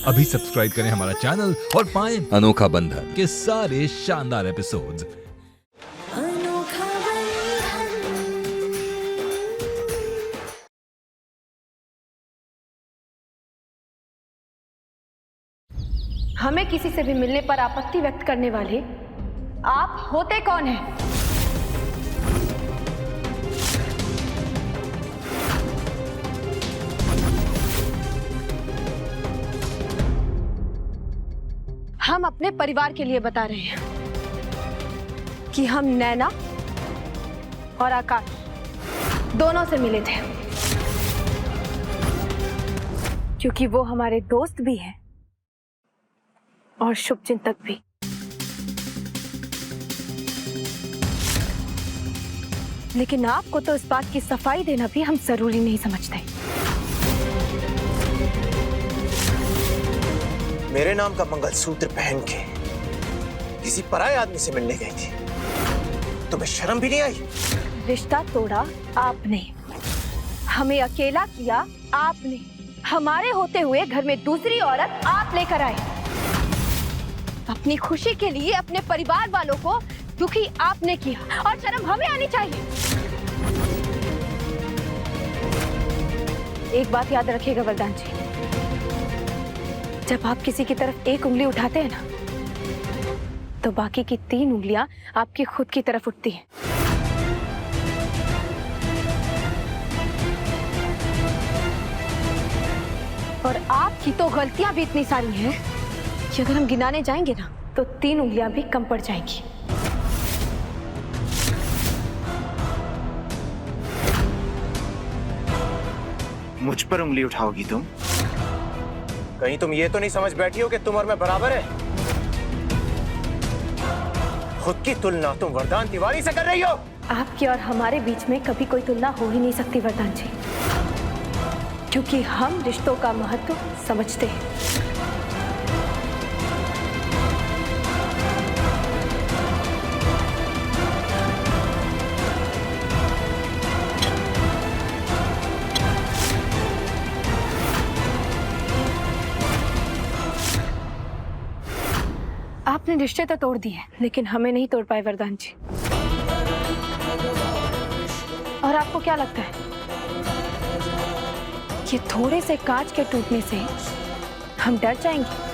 अभी सब्सक्राइब करें हमारा चैनल और पाएं अनोखा बंधन के सारे शानदार एपिसोड्स। अनोखा बंधन। हमें किसी से भी मिलने पर आपत्ति व्यक्त करने वाले आप होते कौन हैं? हम अपने परिवार के लिए बता रहे हैं कि हम नैना और आकाश दोनों से मिले थे, क्योंकि वो हमारे दोस्त भी हैं और शुभचिंतक भी। लेकिन आपको तो इस बात की सफाई देना भी हम जरूरी नहीं समझते। मेरे नाम का मंगलसूत्र पहन के किसी पराये आदमी से मिलने गई थी, तुम्हें शर्म भी नहीं आई? रिश्ता तोड़ा आपने, हमें अकेला किया आपने, हमारे होते हुए घर में दूसरी औरत आप लेकर आए। अपनी खुशी के लिए अपने परिवार वालों को दुखी आपने किया और शर्म हमें आनी चाहिए। एक बात याद रखिएगा वरदान जी, जब आप किसी की तरफ एक उंगली उठाते हैं ना, तो बाकी की 3 उंगलियां आपकी खुद की तरफ उठती हैं। और आपकी तो गलतियां भी इतनी सारी हैं कि अगर हम गिनाने जाएंगे ना, तो 3 उंगलियां भी कम पड़ जाएंगी। मुझ पर उंगली उठाओगी तुम? कहीं तुम ये तो नहीं समझ बैठी हो कि तुम और मैं बराबर है? खुद की तुलना तुम वरदान तिवारी से कर रही हो। आपके और हमारे बीच में कभी कोई तुलना हो ही नहीं सकती वरदान जी, क्योंकि हम रिश्तों का महत्व समझते हैं। आपने रिश्ते तो तोड़ दिए, लेकिन हमें नहीं तोड़ पाए वरदान जी। और आपको क्या लगता है कि थोड़े से कांच के टूटने से हम डर जाएंगे?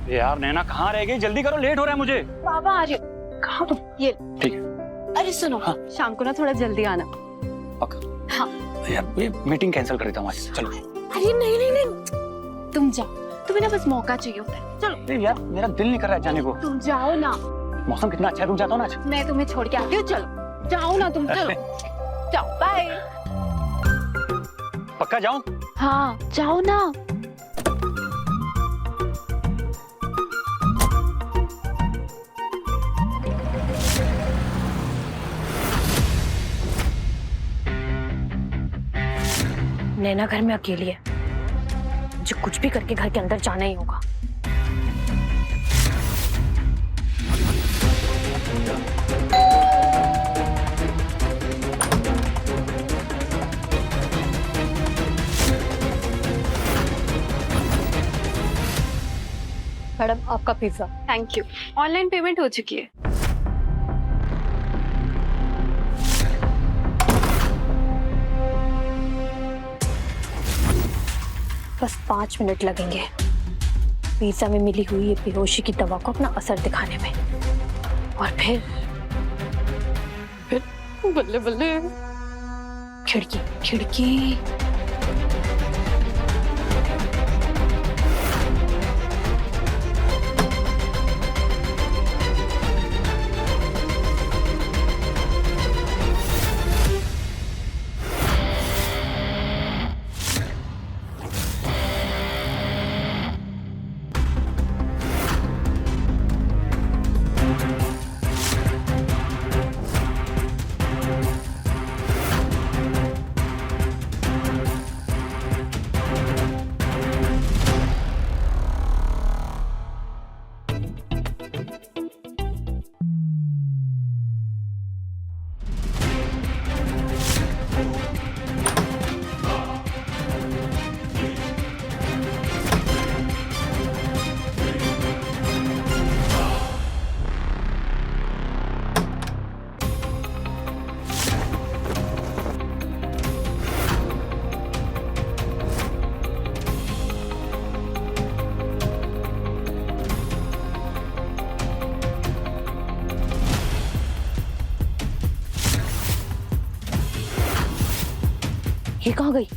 यार नैना कहाँ रह गई? जल्दी करो, लेट हो रहा है मुझे। बाबा आ रहे। कहाँ तुम? ये ठीक है। अरे सुनो, हाँ। शाम को ना थोड़ा जल्दी आना। पक्का? हाँ। यार ये मीटिंग कैंसिल कर देता हूँ आज। चलो। अरे नहीं नहीं नहीं, तुम जाओ, तुम्हें ना बस मौका चाहिए होता है। चलो। अरे यार मेरा दिल नहीं कर रहा है जाने को। तुम जाओ ना। मौसम कितना अच्छा है, रुक जाता हूँ ना आज। मैं तुम्हें छोड़ के आती हूँ। चलो जाओ ना तुम, चलो जाओ। बाय। पक्का जाऊँ? हाँ जाओ ना। नैना घर में अकेली है, मुझे कुछ भी करके घर के अंदर जाना ही होगा। मैडम आपका pizza. Thank you. Online payment हो चुकी है। बस 5 मिनट लगेंगे पिज्जा में मिली हुई ये बेहोशी की दवा को अपना असर दिखाने में, और फिर बल्ले बल्ले खिड़की खिड़की। ये कहाँ गई?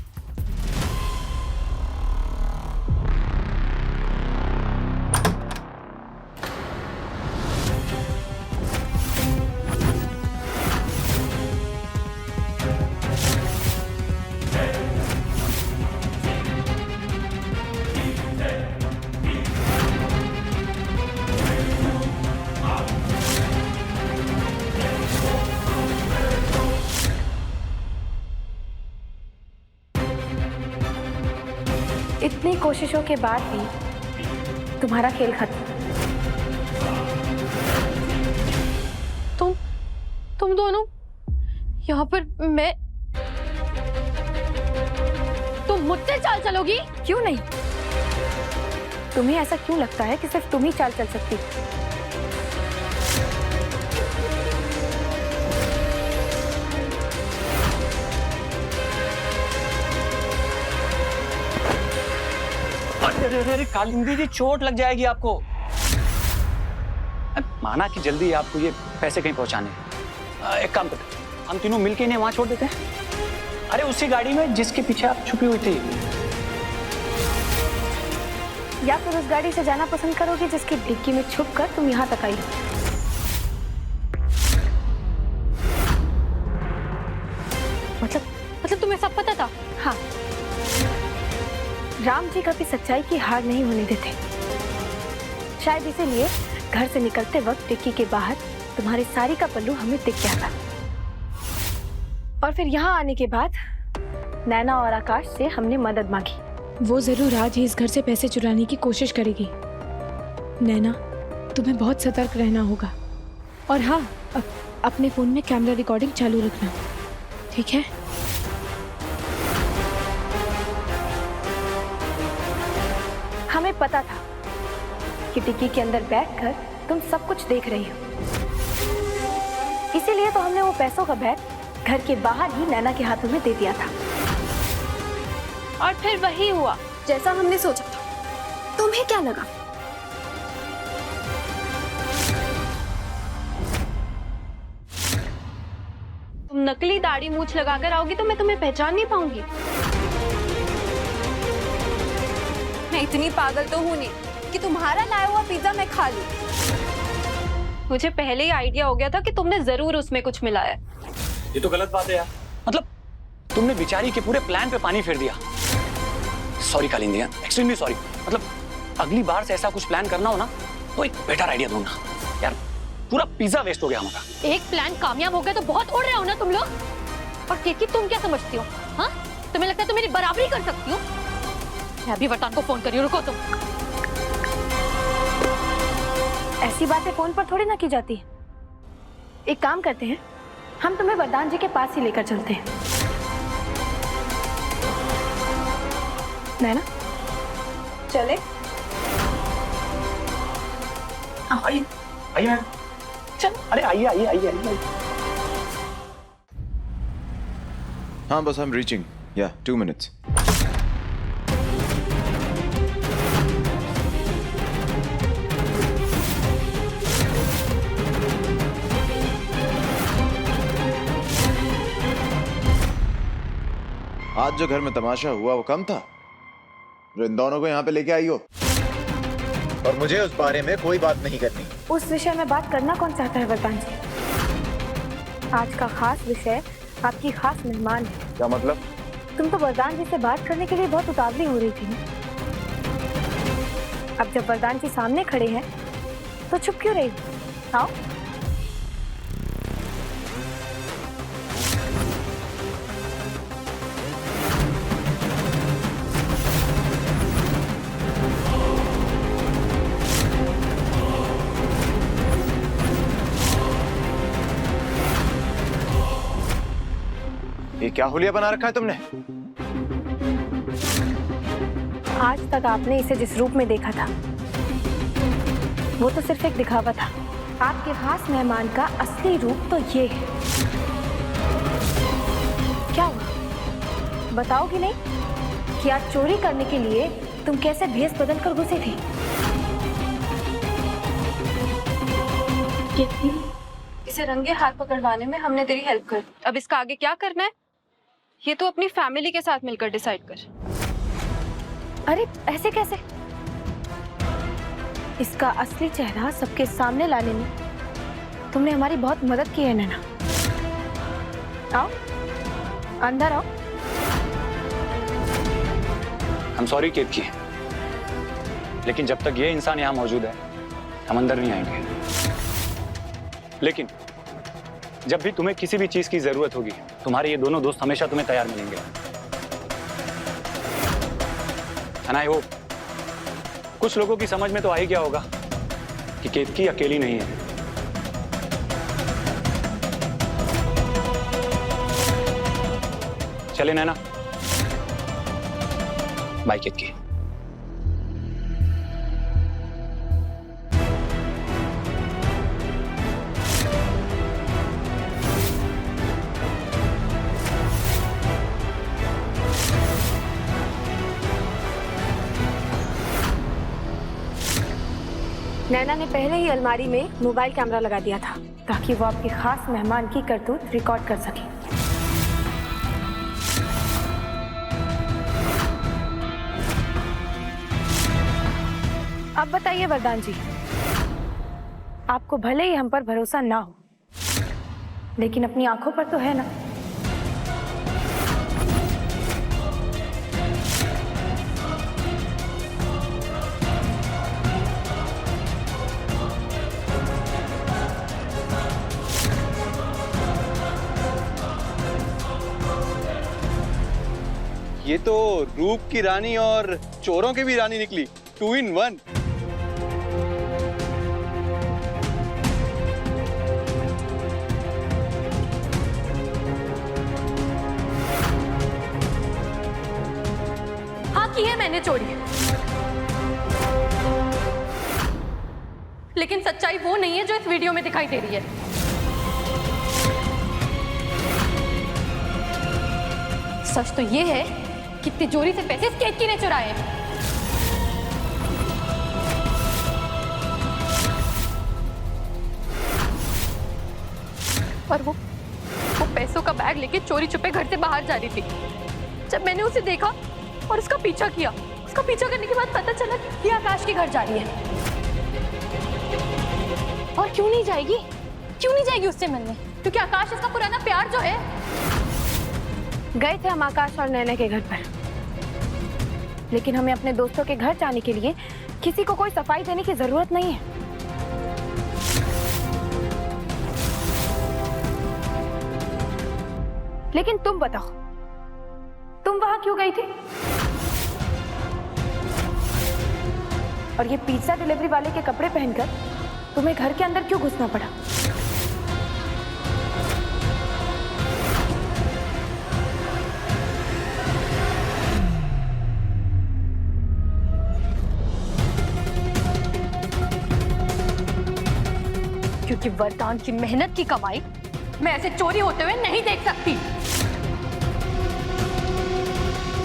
इतनी कोशिशों के बाद भी तुम्हारा खेल खत्म। तुम दोनों यहाँ पर तुम मुझसे चाल चलोगी? क्यों नहीं? तुम्हें ऐसा क्यों लगता है कि सिर्फ तुम ही चाल चल सकती? अरे कालिंदी जी, चोट लग जाएगी आपको। माना कि जल्दी आपको ये पैसे कहीं पहुंचाने हैं। एक काम करते, हम तीनों मिलके इन्हें वहां छोड़ देते हैं। अरे उसी गाड़ी में जिसके पीछे आप छुपी हुई थी। या फिर उस गाड़ी से जाना पसंद करोगे जिसकी डिक्की में छुपकर तुम यहाँ तक आई? मतलब तुम्हें सब पता था? हाँ, राम जी कभी सच्चाई की हार नहीं होने देते। शायद इसीलिए घर से निकलते वक्त डिक्की के बाहर तुम्हारी साड़ी का पल्लू हमें दिख गया था। और फिर यहाँ आने के बाद नैना और आकाश से हमने मदद मांगी। वो जरूर आज ही इस घर से पैसे चुराने की कोशिश करेगी। नैना, तुम्हें बहुत सतर्क रहना होगा। और हाँ, अपने फोन में कैमरा रिकॉर्डिंग चालू रखना, ठीक है? हमें पता था कि डिक्की के अंदर बैठकर तुम सब कुछ देख रही हो, इसीलिए तो हमने वो पैसों का बैग घर के बाहर ही नैना के हाथों में दे दिया था। और फिर वही हुआ जैसा हमने सोचा था। तुम्हें क्या लगा? तुम नकली दाढ़ी मूछ लगाकर आओगी तो मैं तुम्हें पहचान नहीं पाऊंगी। मैं इतनी पागल तो हूं नहीं कि तुम्हारा लाया हुआ पिज्जा मैं खा लूं। मुझे पहले ही आइडिया हो गया था कि तुमने जरूर उसमें कुछ मिलाया। ये तो गलत बात है यार। मतलब तुमने बेचारी के पूरे प्लान पे पानी फेर दिया। Sorry Kalindi, extremely sorry. मतलब अगली बार से ऐसा कुछ प्लान करना हो ना तो एक बेटर आइडिया दूंगा यार। पूरा पिज्जा वेस्ट हो गया हमारा। एक प्लान कामयाब हो गया तो बहुत उड़ रहे हो ना तुम लोग। और केकी, तुम क्या समझती हो? हाँ, तुम्हें लगता है तुम मेरी बराबरी कर सकती हो? मैं अभी वरदान को फोन करी हूँ, रुको तुम। ऐसी बातें फोन पर थोड़ी ना की जाती है। एक काम करते हैं, हम तुम्हें वरदान जी के पास ही लेकर चलते हैं। नैना, चले? आइए आइए, चल। अरे आइए आइए आइए आइए। हाँ बस, I'm reaching. Yeah, 2 minutes. आज जो घर में तमाशा हुआ वो कम था जो इन दोनों को यहाँ पे लेके आई हो। और मुझे उस बारे में कोई बात नहीं करनी। उस विषय में बात करना कौन चाहता है वरदान जी? आज का खास विषय आपकी खास मेहमान है। क्या मतलब? तुम तो वरदान जी से बात करने के लिए बहुत उतावली हो रही थी ना? अब जब वरदान जी सामने खड़े हैं तो चुप क्यों रही? आओ। ये क्या हुलिया बना रखा है तुमने? आज तक आपने इसे जिस रूप में देखा था वो तो सिर्फ एक दिखावा था। आपके खास मेहमान का असली रूप तो ये है। क्या हुआ, बताओगी नहीं कि आज चोरी करने के लिए तुम कैसे भेष बदल कर घुसे थे? इसे रंगे हाथ पकड़वाने में हमने तेरी हेल्प कर। अब इसका आगे क्या करना है ये तो अपनी फैमिली के साथ मिलकर डिसाइड कर। अरे ऐसे कैसे? इसका असली चेहरा सबके सामने लाने में तुमने हमारी बहुत मदद की है नैना। आओ अंदर आओ। हम सॉरी केतकी, लेकिन जब तक ये इंसान यहाँ मौजूद है हम अंदर नहीं आएंगे। लेकिन जब भी तुम्हें किसी भी चीज की जरूरत होगी तुम्हारे ये दोनों दोस्त हमेशा तुम्हें तैयार मिलेंगे। एंड आई होप कुछ लोगों की समझ में तो आ ही गया होगा कि केतकी अकेली नहीं है। चले नैना, बाय केतकी। नैना ने पहले ही अलमारी में मोबाइल कैमरा लगा दिया था ताकि वो आपके खास मेहमान की करतूत रिकॉर्ड कर सके। अब बताइए वरदान जी, आपको भले ही हम पर भरोसा ना हो लेकिन अपनी आंखों पर तो है ना? ये तो रूप की रानी और चोरों की भी रानी निकली, 2 in 1। हाँ की है मैंने चोरी, लेकिन सच्चाई वो नहीं है जो इस वीडियो में दिखाई दे रही है। सच तो ये है कि तिजोरी से पैसे केतकी ने चुराए हैं। और वो पैसों का बैग लेके चोरी छुपे घर से बाहर जा रही थी। जब मैंने उसे देखा और उसका पीछा किया, उसका पीछा करने के बाद पता चला कि ये आकाश के घर जा रही है। और क्यों नहीं जाएगी? क्यों नहीं जाएगी उससे मिलने? क्योंकि आकाश इसका पुराना प्यार जो है। गए थे हम आकाश और नैना के घर पर, लेकिन हमें अपने दोस्तों के घर जाने के लिए किसी को कोई सफाई देने की जरूरत नहीं है। लेकिन तुम बताओ, तुम वहां क्यों गई थी? और ये पिज्जा डिलीवरी वाले के कपड़े पहनकर तुम्हें घर के अंदर क्यों घुसना पड़ा? क्योंकि वरदान की मेहनत की कमाई मैं ऐसे चोरी होते हुए नहीं देख सकती।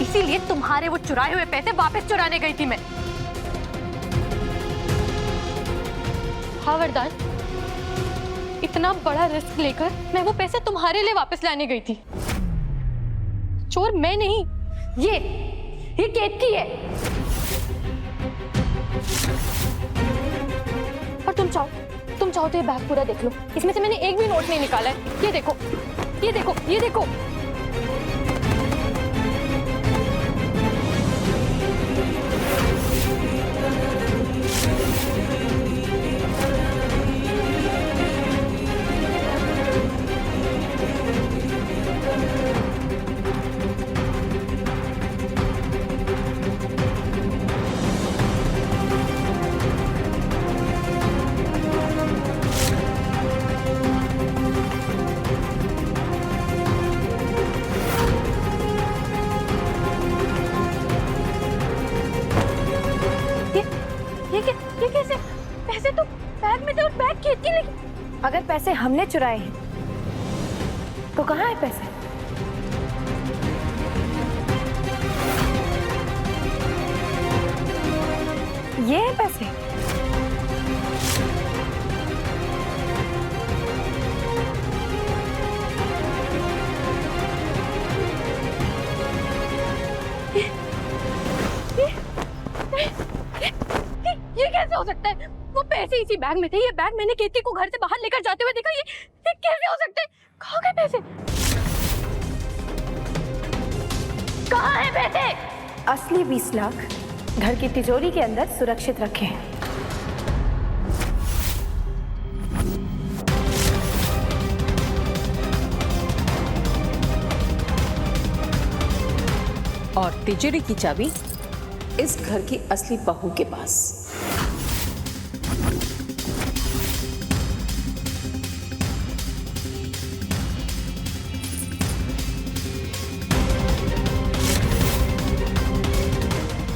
इसीलिए तुम्हारे वो चुराए हुए पैसे वापस चुराने गई थी मैं। हाँ वरदान, इतना बड़ा रिस्क लेकर मैं वो पैसे तुम्हारे लिए वापस लाने गई थी। चोर मैं नहीं, ये केतकी है। और तुम चाहो तो ये बैग पूरा देख लो, इसमें से मैंने एक भी नोट नहीं निकाला है। ये देखो, ये देखो, ये देखो। ये कैसे? पैसे तो बैग में थे और बैग केतकी लेके। अगर पैसे हमने चुराए हैं तो कहाँ है पैसे? ये है पैसे। पैसे इसी बैग में थे। ये बैग मैंने केतकी को घर से बाहर लेकर जाते हुए देखा। ये कैसे हो सकते? कहाँ गए पैसे? कहाँ है पैसे? असली 20 लाख घर की तिजोरी के अंदर सुरक्षित रखे हैं। और तिजोरी की चाबी इस घर की असली बहू के पास।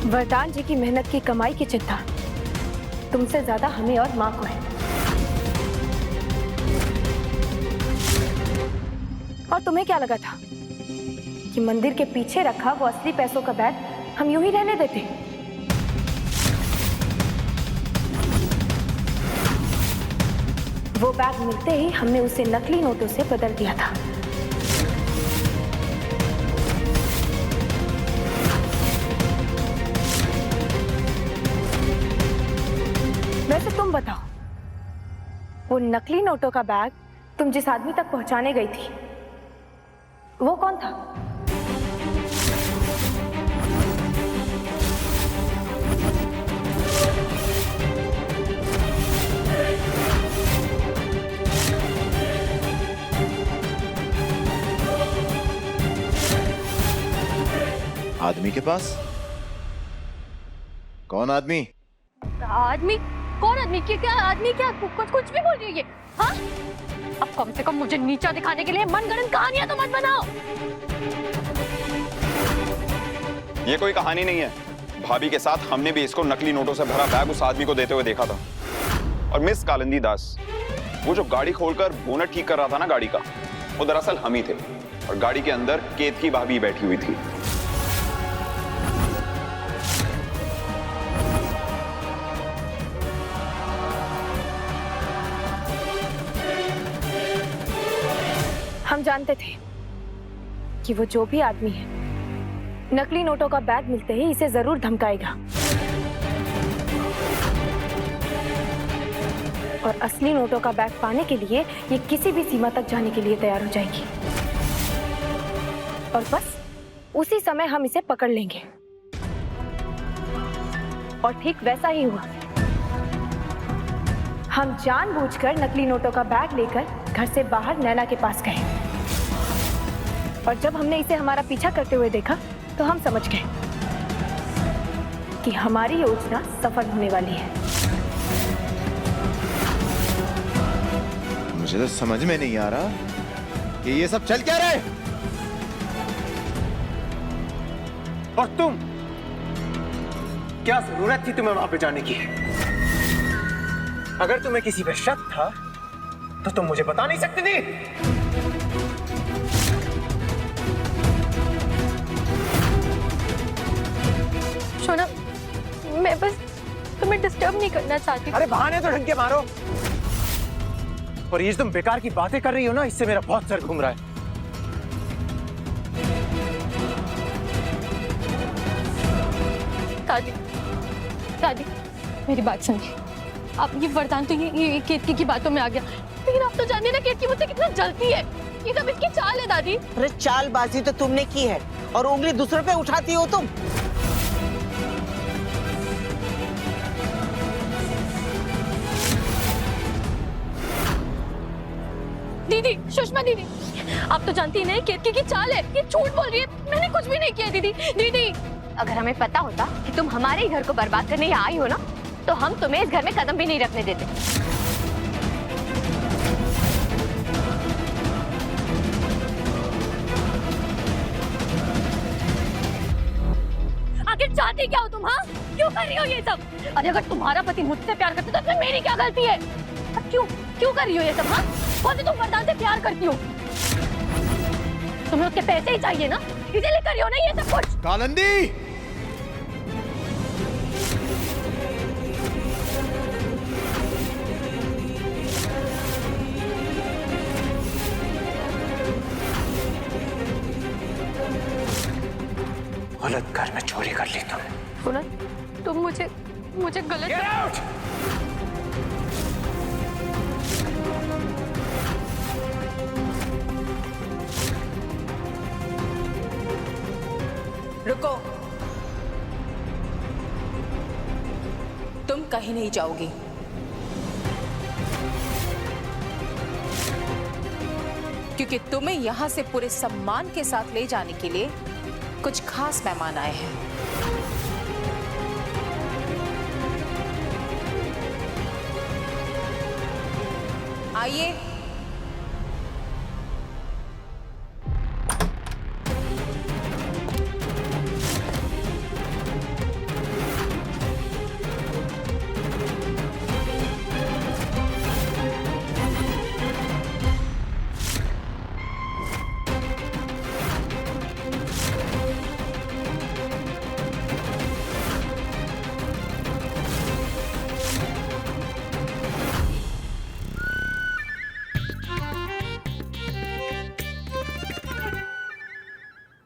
वरदान जी की मेहनत की कमाई की चिंता तुमसे ज्यादा हमें और माँ को है। और तुम्हें क्या लगा था कि मंदिर के पीछे रखा वो असली पैसों का बैग हम यूं ही रहने देते? वो बैग मिलते ही हमने उसे नकली नोटों से बदल दिया था। वैसे तुम बताओ, वो नकली नोटों का बैग तुम जिस आदमी तक पहुंचाने गई थी वो कौन था? आदमी के पास? कौन आदमी? आदमी? कौन आदमी? क्या आदमी? क्या कुछ भी बोल रही है ये? हाँ? अब कम से कम मुझे नीचा दिखाने के लिए मनगढ़ंत कहानियां तो मत बनाओ। ये कोई कहानी नहीं है। भाभी के साथ हमने भी इसको नकली नोटों से भरा बैग उस आदमी को देते हुए देखा था। और मिस कालिंदी दास, वो जो गाड़ी खोलकर बोनट ठीक कर रहा था ना गाड़ी का, वो दरअसल हम ही थे। और गाड़ी के अंदर केतकी भाभी बैठी हुई थी। हम जानते थे कि वो जो भी आदमी है नकली नोटों का बैग मिलते ही इसे जरूर धमकाएगा और असली नोटों का बैग पाने के लिए ये किसी भी सीमा तक जाने के लिए तैयार हो जाएगी। और बस उसी समय हम इसे पकड़ लेंगे। और ठीक वैसा ही हुआ। हम जानबूझकर नकली नोटों का बैग लेकर घर से बाहर नैना के पास गए और जब हमने इसे हमारा पीछा करते हुए देखा तो हम समझ गए कि हमारी योजना सफल होने वाली है। मुझे तो समझ में नहीं आ रहा कि ये सब चल क्या रहा है। और तुम, क्या जरूरत थी तुम्हें वहां पे जाने की? अगर तुम्हें किसी पे शक था तो तुम मुझे बता नहीं सकती थी? शोना, मैं बस तुम्हें डिस्टर्ब नहीं करना चाहती। अरे बहाने तो ढंग के मारो। और ये तुम बेकार की बातें कर रही हो ना, इससे मेरा बहुत सर घूम रहा है। दादी, दादी, मेरी बात सुनिए। अब ये वरदान तो ये केतकी की बातों में आ गया, लेकिन आप तो जानते ना केतकी मुझसे कितना जलती है। ये सब इसकी चाल है दादी। अरे चालबाजी तो तुमने की है और उंगली दूसरों पे उठाती हो तुम। दीदी, सुषमा दीदी, आप तो जानती नहीं केतकी की चाल है। ये झूठ बोल रही है, मैंने कुछ भी नहीं किया। दीदी, दीदी, अगर हमें पता होता कि तुम हमारे ही घर को बर्बाद करने यहाँ आई हो ना, तो हम तुम्हें इस घर में कदम भी नहीं रखने देते। आखिर चाहती क्या हो तुम? हाँ, क्यों कर रही हो ये सब? अरे अगर तुम्हारा पति मुझसे प्यार करता तो फिर मेरी क्या गलती है? क्यों कर रही हो ये सब? हाँ, कौन तुम वरदान से प्यार करती हो? तुम्हें उसके पैसे ही चाहिए ना, इसीलिए कर रही हो ना ये सब कुछ। कालिंदी, गलत घर में चोरी कर ली तुमने। सुना, तुम मुझे गलत कहीं नहीं जाओगी। क्योंकि तुम्हें यहां से पूरे सम्मान के साथ ले जाने के लिए कुछ खास मेहमान आए हैं। आइए।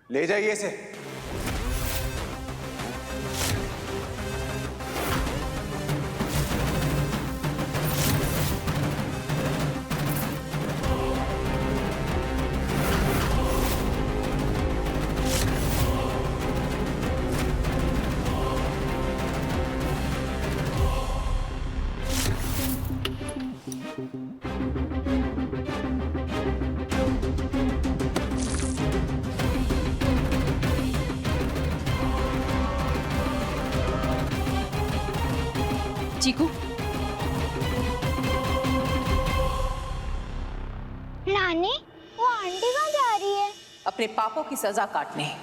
ले जाइए इसे। चीकू, नानी, वो आंटी कहाँ जा रही है? अपने पापों की सजा काटने।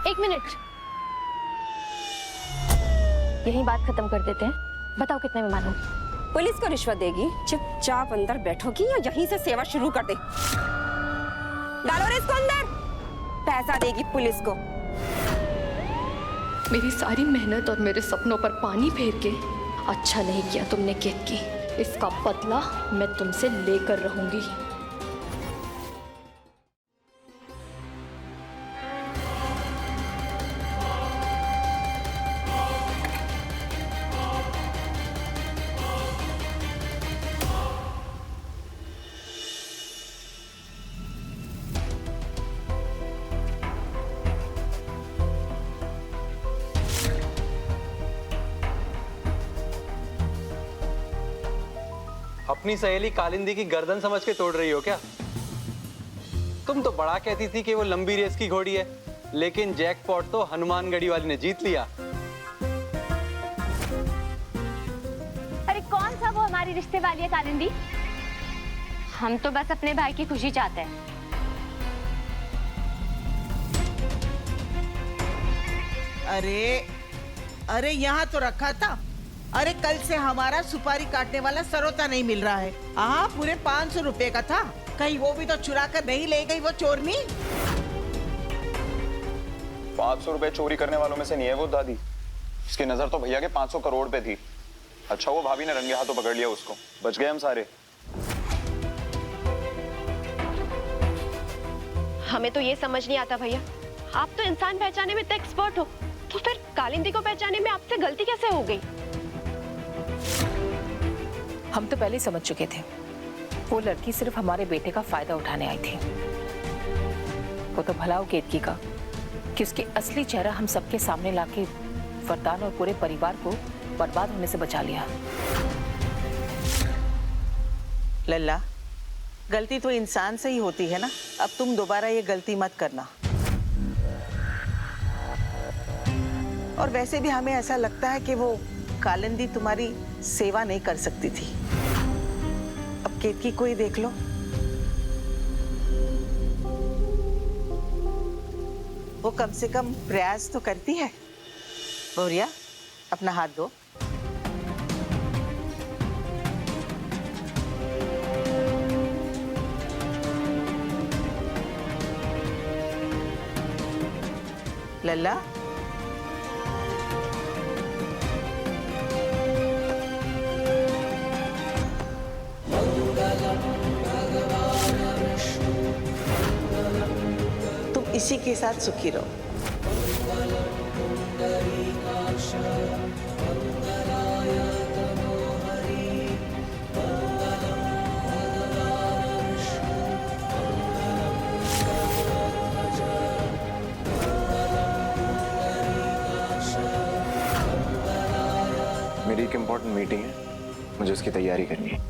एक मिनट, यही बात खत्म कर देते हैं। बताओ कितने मेहमान हो? पुलिस को रिश्वत देगी? चुपचाप अंदर बैठोगी या यहीं से सेवा शुरू कर दे? डालो रे इसको अंदर। पैसा देगी पुलिस को। मेरी सारी मेहनत और मेरे सपनों पर पानी फेर के अच्छा नहीं किया तुमने केतकी। इसका बदला मैं तुमसे लेकर रहूंगी। अपनी सहेली कालिंदी की गर्दन समझ के तोड़ रही हो क्या? तुम तो बड़ा कहती थी कि वो लंबी रेस की घोड़ी है, लेकिन जैकपॉट तो हनुमानगढ़ी वाली ने जीत लिया। अरे कौन सा वो हमारी रिश्ते वाली है कालिंदी? हम तो बस अपने भाई की खुशी चाहते हैं। अरे यहाँ तो रखा था। अरे कल से हमारा सुपारी काटने वाला सरोता नहीं मिल रहा है। हाँ, पूरे 500 रुपए का था। कहीं वो भी तो चुरा कर नहीं ले गई वो चोरनी? 500 रुपए चोरी करने वालों में से नहीं है वो दादी। उसकी नजर तो भैया के 500 करोड़ पे थी। अच्छा वो भाभी ने रंगे हाथों पकड़ लिया उसको, बच गए हम सारे। हमें तो ये समझ नहीं आता भैया, आप तो इंसान पहचाने में इतने एक्सपर्ट हो, तो फिर कालिंदी को पहचाने में आपसे गलती कैसे हो गई? हम तो पहले ही समझ चुके थे, वो लड़की सिर्फ हमारे बेटे का फायदा उठाने आई थी। वो तो भला हो केतकी का कि उसकी असली चेहरा हम सबके सामने लाके वरदान और पूरे परिवार को बर्बाद होने से बचा लिया। लल्ला, गलती तो इंसान से ही होती है ना। अब तुम दोबारा ये गलती मत करना। और वैसे भी हमें ऐसा लगता है कि वो कालिंदी तुम्हारी सेवा नहीं कर सकती थी। अब केतकी को ही देख लो। वो कम से कम प्रयास तो करती है। बोरिया, अपना हाथ दो। लल्ला, तुम इसी के साथ सुखी रहो। मेरी एक इम्पोर्टेंट मीटिंग है, मुझे उसकी तैयारी करनी है।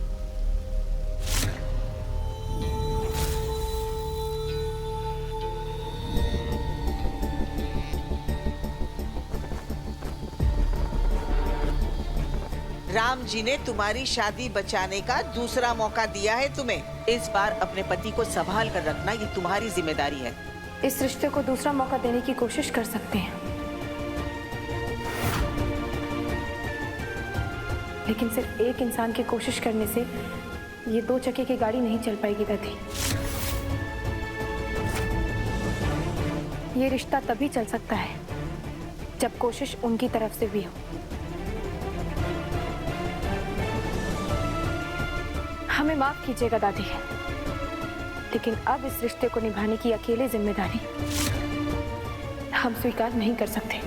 राम जी ने तुम्हारी शादी बचाने का दूसरा मौका दिया है तुम्हें। इस बार अपने पति को संभाल कर रखना, ये तुम्हारी जिम्मेदारी है। इस रिश्ते को दूसरा मौका देने की कोशिश कर सकते हैं, लेकिन सिर्फ एक इंसान की कोशिश करने से ये 2 चक्के की गाड़ी नहीं चल पाएगी दादी। ये रिश्ता तभी चल सकता है जब कोशिश उनकी तरफ से भी हो। हमें माफ कीजिएगा दादी, लेकिन अब इस रिश्ते को निभाने की अकेले जिम्मेदारी हम स्वीकार नहीं कर सकते।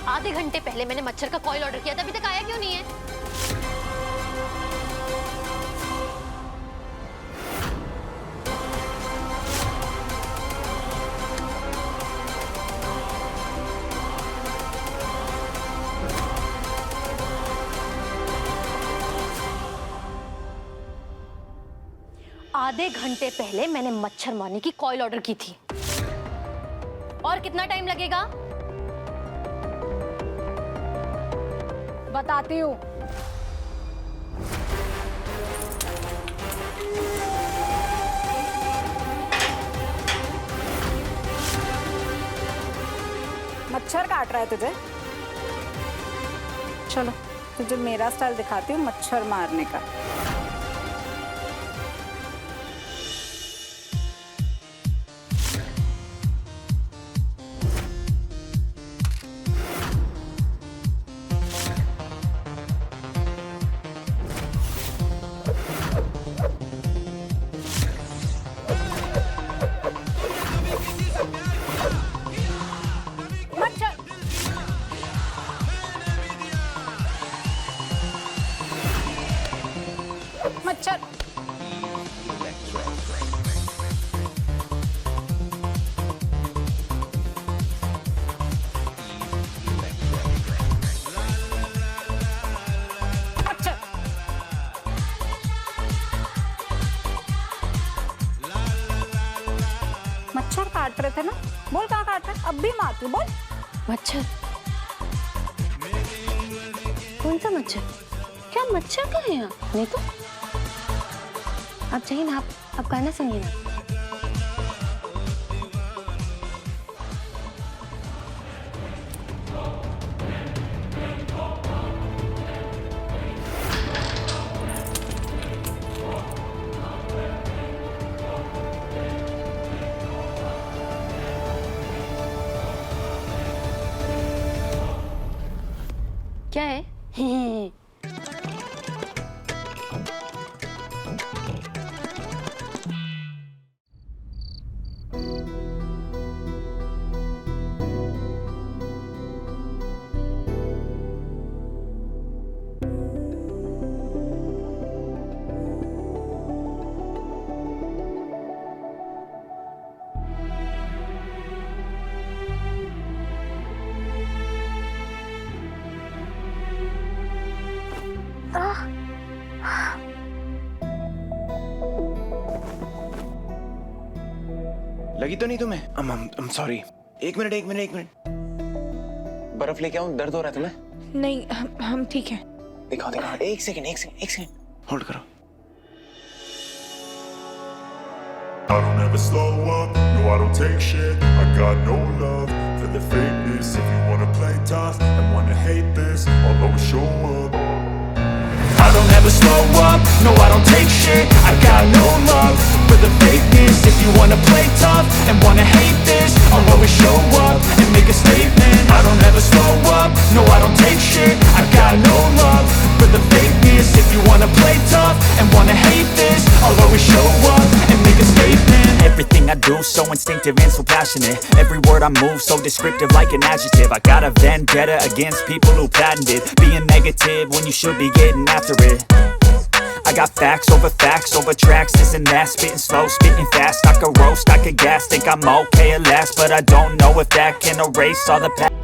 आधे घंटे पहले मैंने मच्छर का कॉइल ऑर्डर किया था, अभी तक आया क्यों नहीं है? आधे घंटे पहले मैंने मच्छर मारने की कॉइल ऑर्डर की थी। और कितना टाइम लगेगा? बताती हूँ। मच्छर काट रहा है तुझे? चलो तुझे मेरा स्टाइल दिखाती हूँ मच्छर मारने का। मच्छर मच्छर काट रहे थे ना, बोल कहाँ काट रहे? अब भी मारती हूँ, बोल। मच्छर? कौन सा मच्छर? क्या मच्छर का है यहाँ? नहीं तो आप चाहिए ना, आप गाना सुनिए ना। क्या है? लगी तो नहीं तुम्हें? I'm sorry. एक मिनट. बर्फ लेके आऊं? दर्द हो रहा है तुम्हें? नहीं, हम ठीक हैं। दिखाओ. एक सेकंड. होल्ड करो. I don't ever slow up, no I don't take shit. I got no love for the fakeness. If you wanna play tough and wanna hate this, I'll always show up. I don't ever slow up, no I don't take shit. I got no love for the fakeness. If you wanna play tough and wanna hate this, I'll always show up and make a statement. I don't ever slow up, no I don't take shit. I got no love for the fakeness. If you wanna play tough and wanna hate this, I'll always show up and make a statement. Everything I do so instinctive and so passionate. Every word I move so descriptive like an adjective. I got a vendetta against people who patented being negative when you should be getting after it. I got facts over tracks, this and that. Spitting slow, spitting fast. I could roast, I could gas. Think I'm okay at last, but I don't know if that can erase all the past.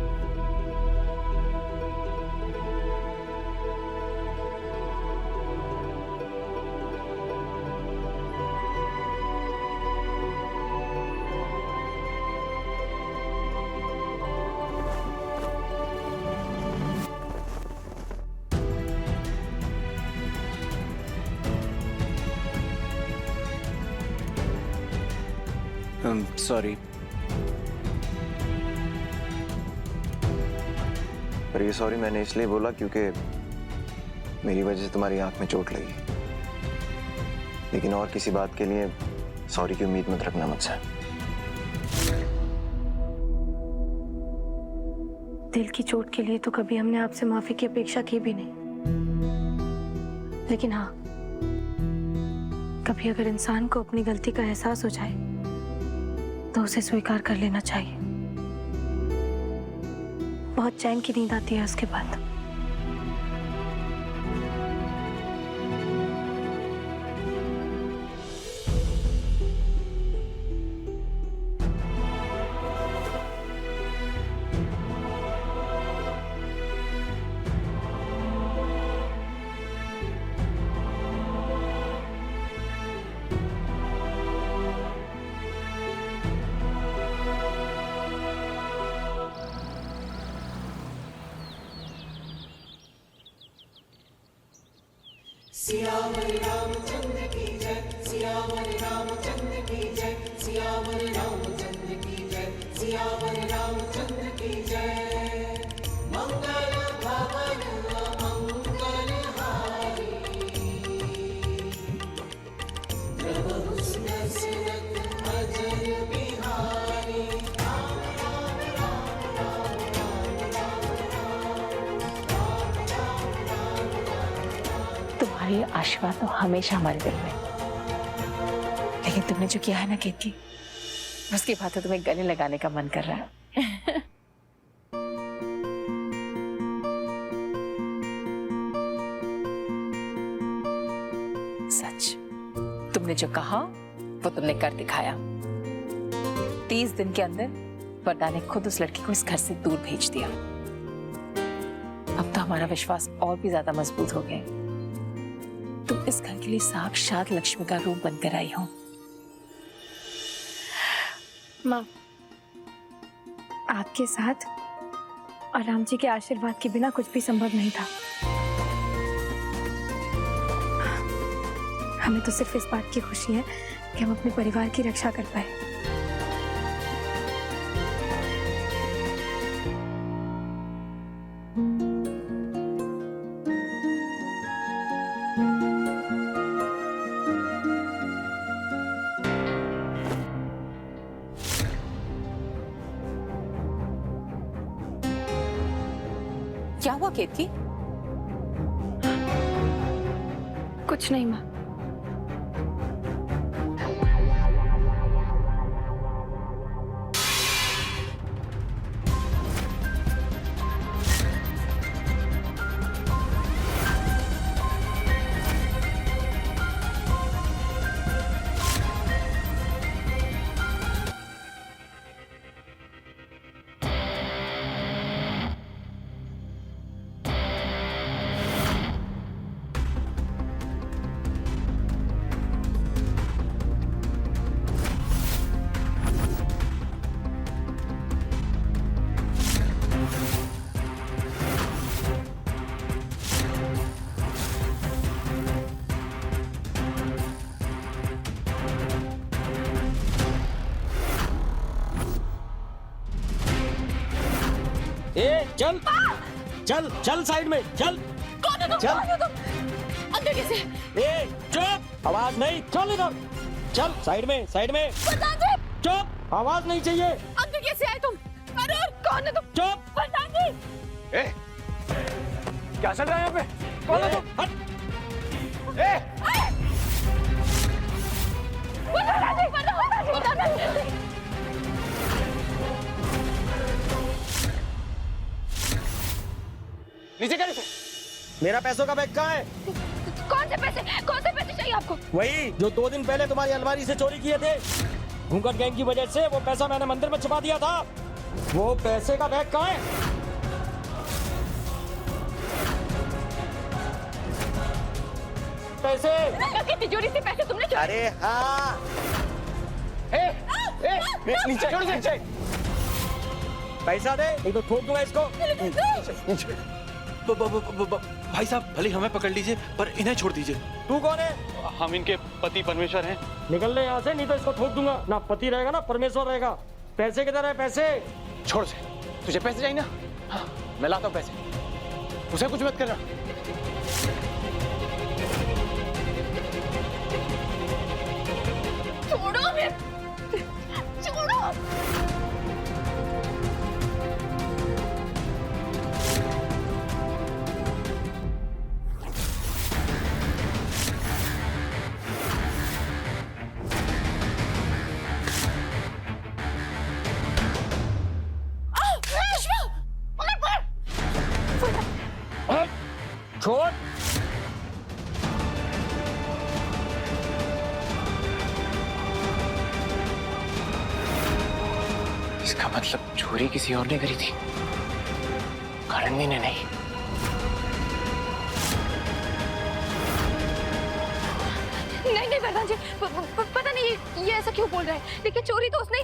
Sorry. पर ये sorry मैंने इसलिए बोला क्योंकि मेरी वजह से तुम्हारी आंख में चोट लगी. लेकिन और किसी बात के लिए सॉरी की उम्मीद मत रखना मुझसे. दिल की चोट के लिए तो कभी हमने आपसे माफी की अपेक्षा की भी नहीं, लेकिन हाँ, कभी अगर इंसान को अपनी गलती का एहसास हो जाए तो उसे स्वीकार कर लेना चाहिए. बहुत चैन की नींद आती है उसके बाद. सियावर रामचंद्र की जय, सियावर रामचंद्र की जय, सियावर रामचंद्र की जय, सियावर रामचंद्र की जय. मंगल भवन मंगल हारी, प्रभु दशरथ अजय बिहारी. तुम्हारी आशीर्वाद तो हमेशा हमारे दिल में. लेकिन तुमने जो किया है ना कीर्ति, उसके बाद तो तुम्हें गले लगाने का मन कर रहा है. सच, तुमने जो कहा वो तुमने कर दिखाया. 30 दिन के अंदर वरदा ने खुद उस लड़की को इस घर से दूर भेज दिया. अब तो हमारा विश्वास और भी ज्यादा मजबूत हो गया. तुम इस घर के लिए साक्षात लक्ष्मी का रूप बनकर आई हो. माँ, आपके साथ और राम जी के आशीर्वाद के बिना कुछ भी संभव नहीं था. हमें तो सिर्फ इस बात की खुशी है कि हम अपने परिवार की रक्षा कर पाए. क्या हुआ केतकी? कुछ नहीं माँ. चल चल चल साइड में चल। कौन है तुम? चल। कौन हो तुम? अंदर कैसे? ए चुप, आवाज नहीं, चल इधर, चल साइड में प्रधान जी। चुप, आवाज नहीं चाहिए। अंदर कैसे आए तुम? अरे कौन है तुम? चुप। प्रधान जी। ए, क्या चल रहा है यहाँ पे? कौन है तुम? हट। प्रधान जी, प्रधान जी। नीचे क्या? मेरा पैसों का बैग कहाँ है? कौन से पैसे चाहिए आपको? वही जो 2 दिन पहले तुम्हारी अलमारी से चोरी किए थे। घूंघट गैंग की वजह से वो पैसा मैंने मंदिर में छुपा दिया था। वो पैसे का बैग कहाँ है? पैसे की तिजोरी से पैसे तुमने चुराए? अरे हाँ। नीचे छोड़ दे। पैसा दे, नहीं तो ठोक दूंगा इसको। भाई साहब भले हमें पकड़ लीजिए पर इन्हें छोड़ दीजिए। तू कौन है? हम इनके पति परमेश्वर हैं। निकल ले यहाँ से, नहीं तो इसको ठोक दूंगा। ना पति रहेगा ना परमेश्वर रहेगा। पैसे किधर है? पैसे छोड़ से, तुझे पैसे चाहिए ना? हाँ, मैं लाता हूँ पैसे, उसे कुछ मत करना। छोड़ो मैं, छोड़ो। छोड़। इसका मतलब चोरी किसी और ने करी थी, कालिंदी ने नहीं। नहीं प्रधान जी, पता नहीं ये ऐसा क्यों बोल रहा है, लेकिन चोरी तो उसने।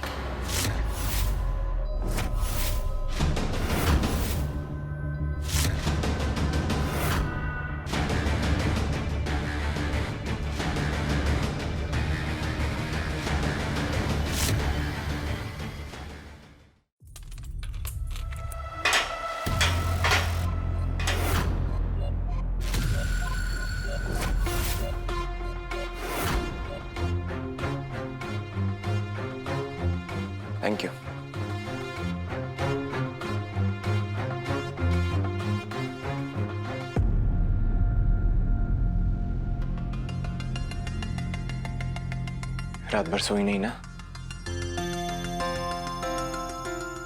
Thank you. रात भर सोई नहीं ना?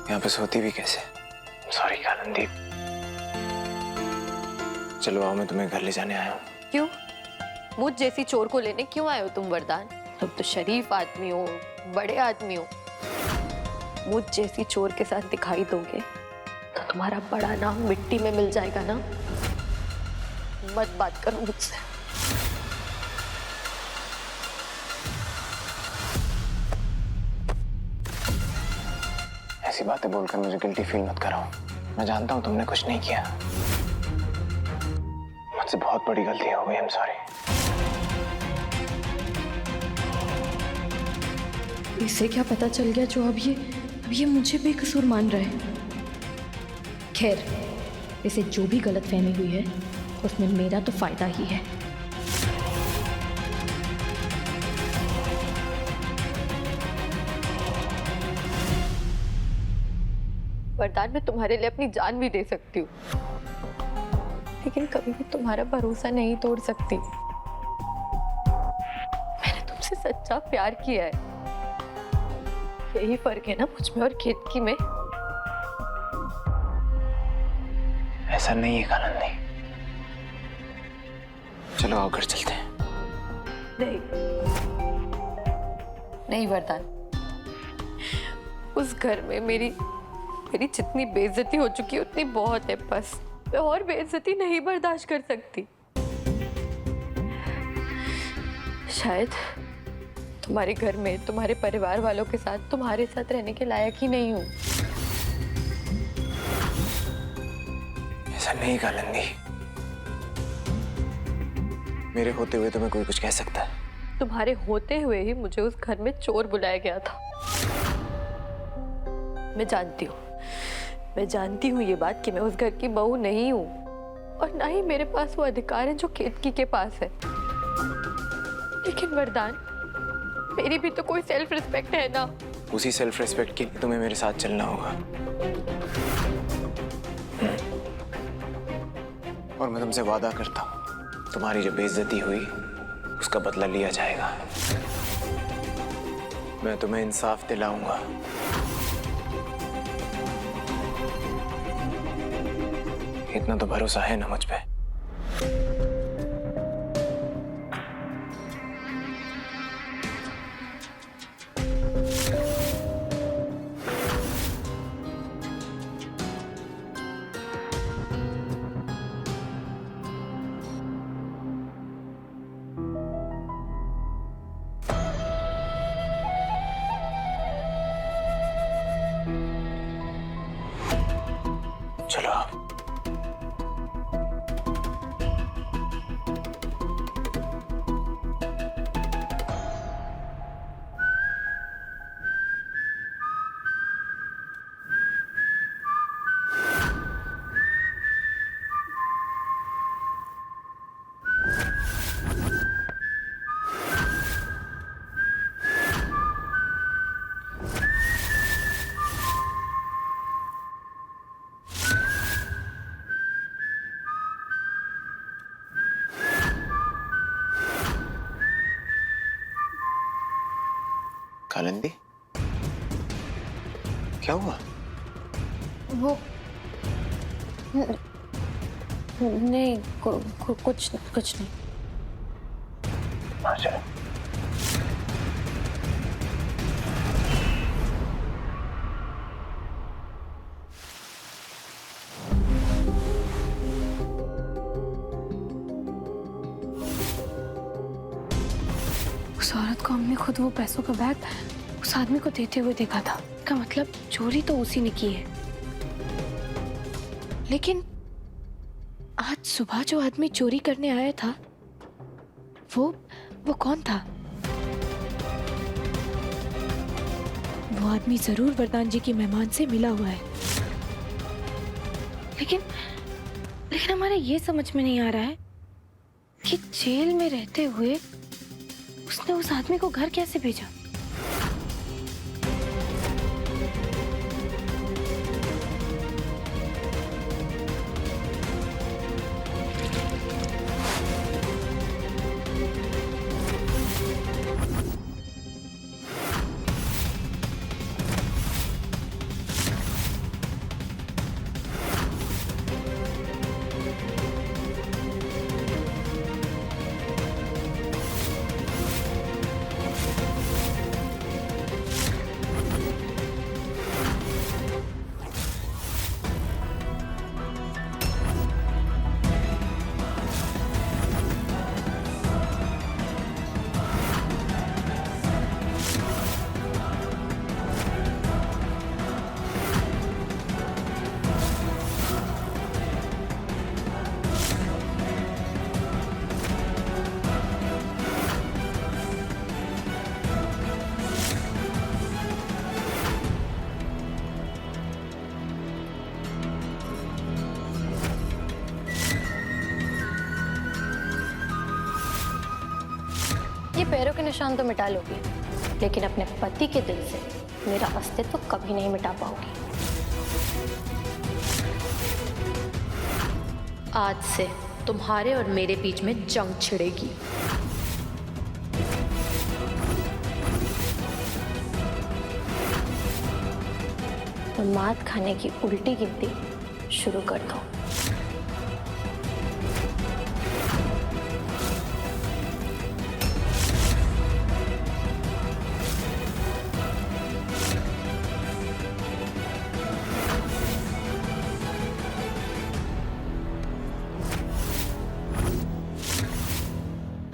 यहाँ पे सोती भी कैसे? सॉरी कालिंदी। चलो आओ, मैं तुम्हें घर ले जाने आया हूँ। क्यों? मुझ जैसी चोर को लेने क्यों आए हो तुम वरदान? तुम तो शरीफ आदमी हो, बड़े आदमी हो। मुझ जैसी चोर के साथ दिखाई दोगे तो तुम्हारा बड़ा नाम मिट्टी में मिल जाएगा ना। मत बात करो मुझसे। ऐसी बातें बोलकर मुझे गिल्टी फील मत कराओ। मैं जानता हूँ तुमने कुछ नहीं किया। मुझसे बहुत बड़ी गलती हो गई। I am sorry. इसे क्या पता चल गया जो अब ये मुझे बेकसूर मान रहा है। खैर, इसे जो भी गलतफहमी हुई है उसमें मेरा तो फायदा ही है। वरदान, मैं तुम्हारे लिए अपनी जान भी दे सकती हूँ, लेकिन कभी भी तुम्हारा भरोसा नहीं तोड़ सकती। मैंने तुमसे सच्चा प्यार किया है। यही फर्क है ना मुझ में और केतकी में। ऐसा नहीं है कालिंदी। चलो आओ घर चलते हैं। नहीं वरदान, उस घर में मेरी जितनी बेइज्जती हो चुकी है उतनी बहुत है। बस मैं और बेइज्जती नहीं बर्दाश्त कर सकती। शायद तुम्हारे घर में तुम्हारे परिवार वालों के साथ तुम्हारे साथ रहने के लायक ही नहीं हूं। ऐसा नहीं कालिंदी। मेरे होते हुए तुम्हें कोई कुछ कह सकता है? तुम्हारे होते हुए ही मुझे उस घर में चोर बुलाया गया था। मैं जानती हूँ मैं जानती हूँ ये बात कि मैं उस घर की बहू नहीं हूँ और ना ही मेरे पास वो अधिकार है जो केतकी के पास है। लेकिन वरदान, मेरी भी तो कोई सेल्फ रिस्पेक्ट है ना। उसी सेल्फ रिस्पेक्ट के लिए तुम्हें मेरे साथ चलना होगा। और मैं तुमसे वादा करता हूँ, तुम्हारी जो बेइज्जती हुई उसका बदला लिया जाएगा। मैं तुम्हें इंसाफ दिलाऊंगा। इतना तो भरोसा है ना मुझ पे? चलो कालिंदी, क्या हुआ? वो नहीं, कुछ नहीं। अच्छा। उस औरत को हमने खुद वो पैसों का बैग उस आदमी को देते हुए देखा था। का मतलब चोरी तो उसी ने की है। लेकिन आज सुबह जो आदमी चोरी करने आया था वो कौन था? वो आदमी जरूर वरदान जी की मेहमान से मिला हुआ है। लेकिन हमारे ये समझ में नहीं आ रहा है कि जेल में रहते हुए उसने उस आदमी को घर कैसे भेजा? ये पैरों के निशान तो मिटा लोगी, लेकिन अपने पति के दिल से मेरा अस्तित्व कभी नहीं मिटा पाओगी। आज से तुम्हारे और मेरे बीच में जंग छिड़ेगी। तो मात खाने की उल्टी गिनती शुरू कर दो।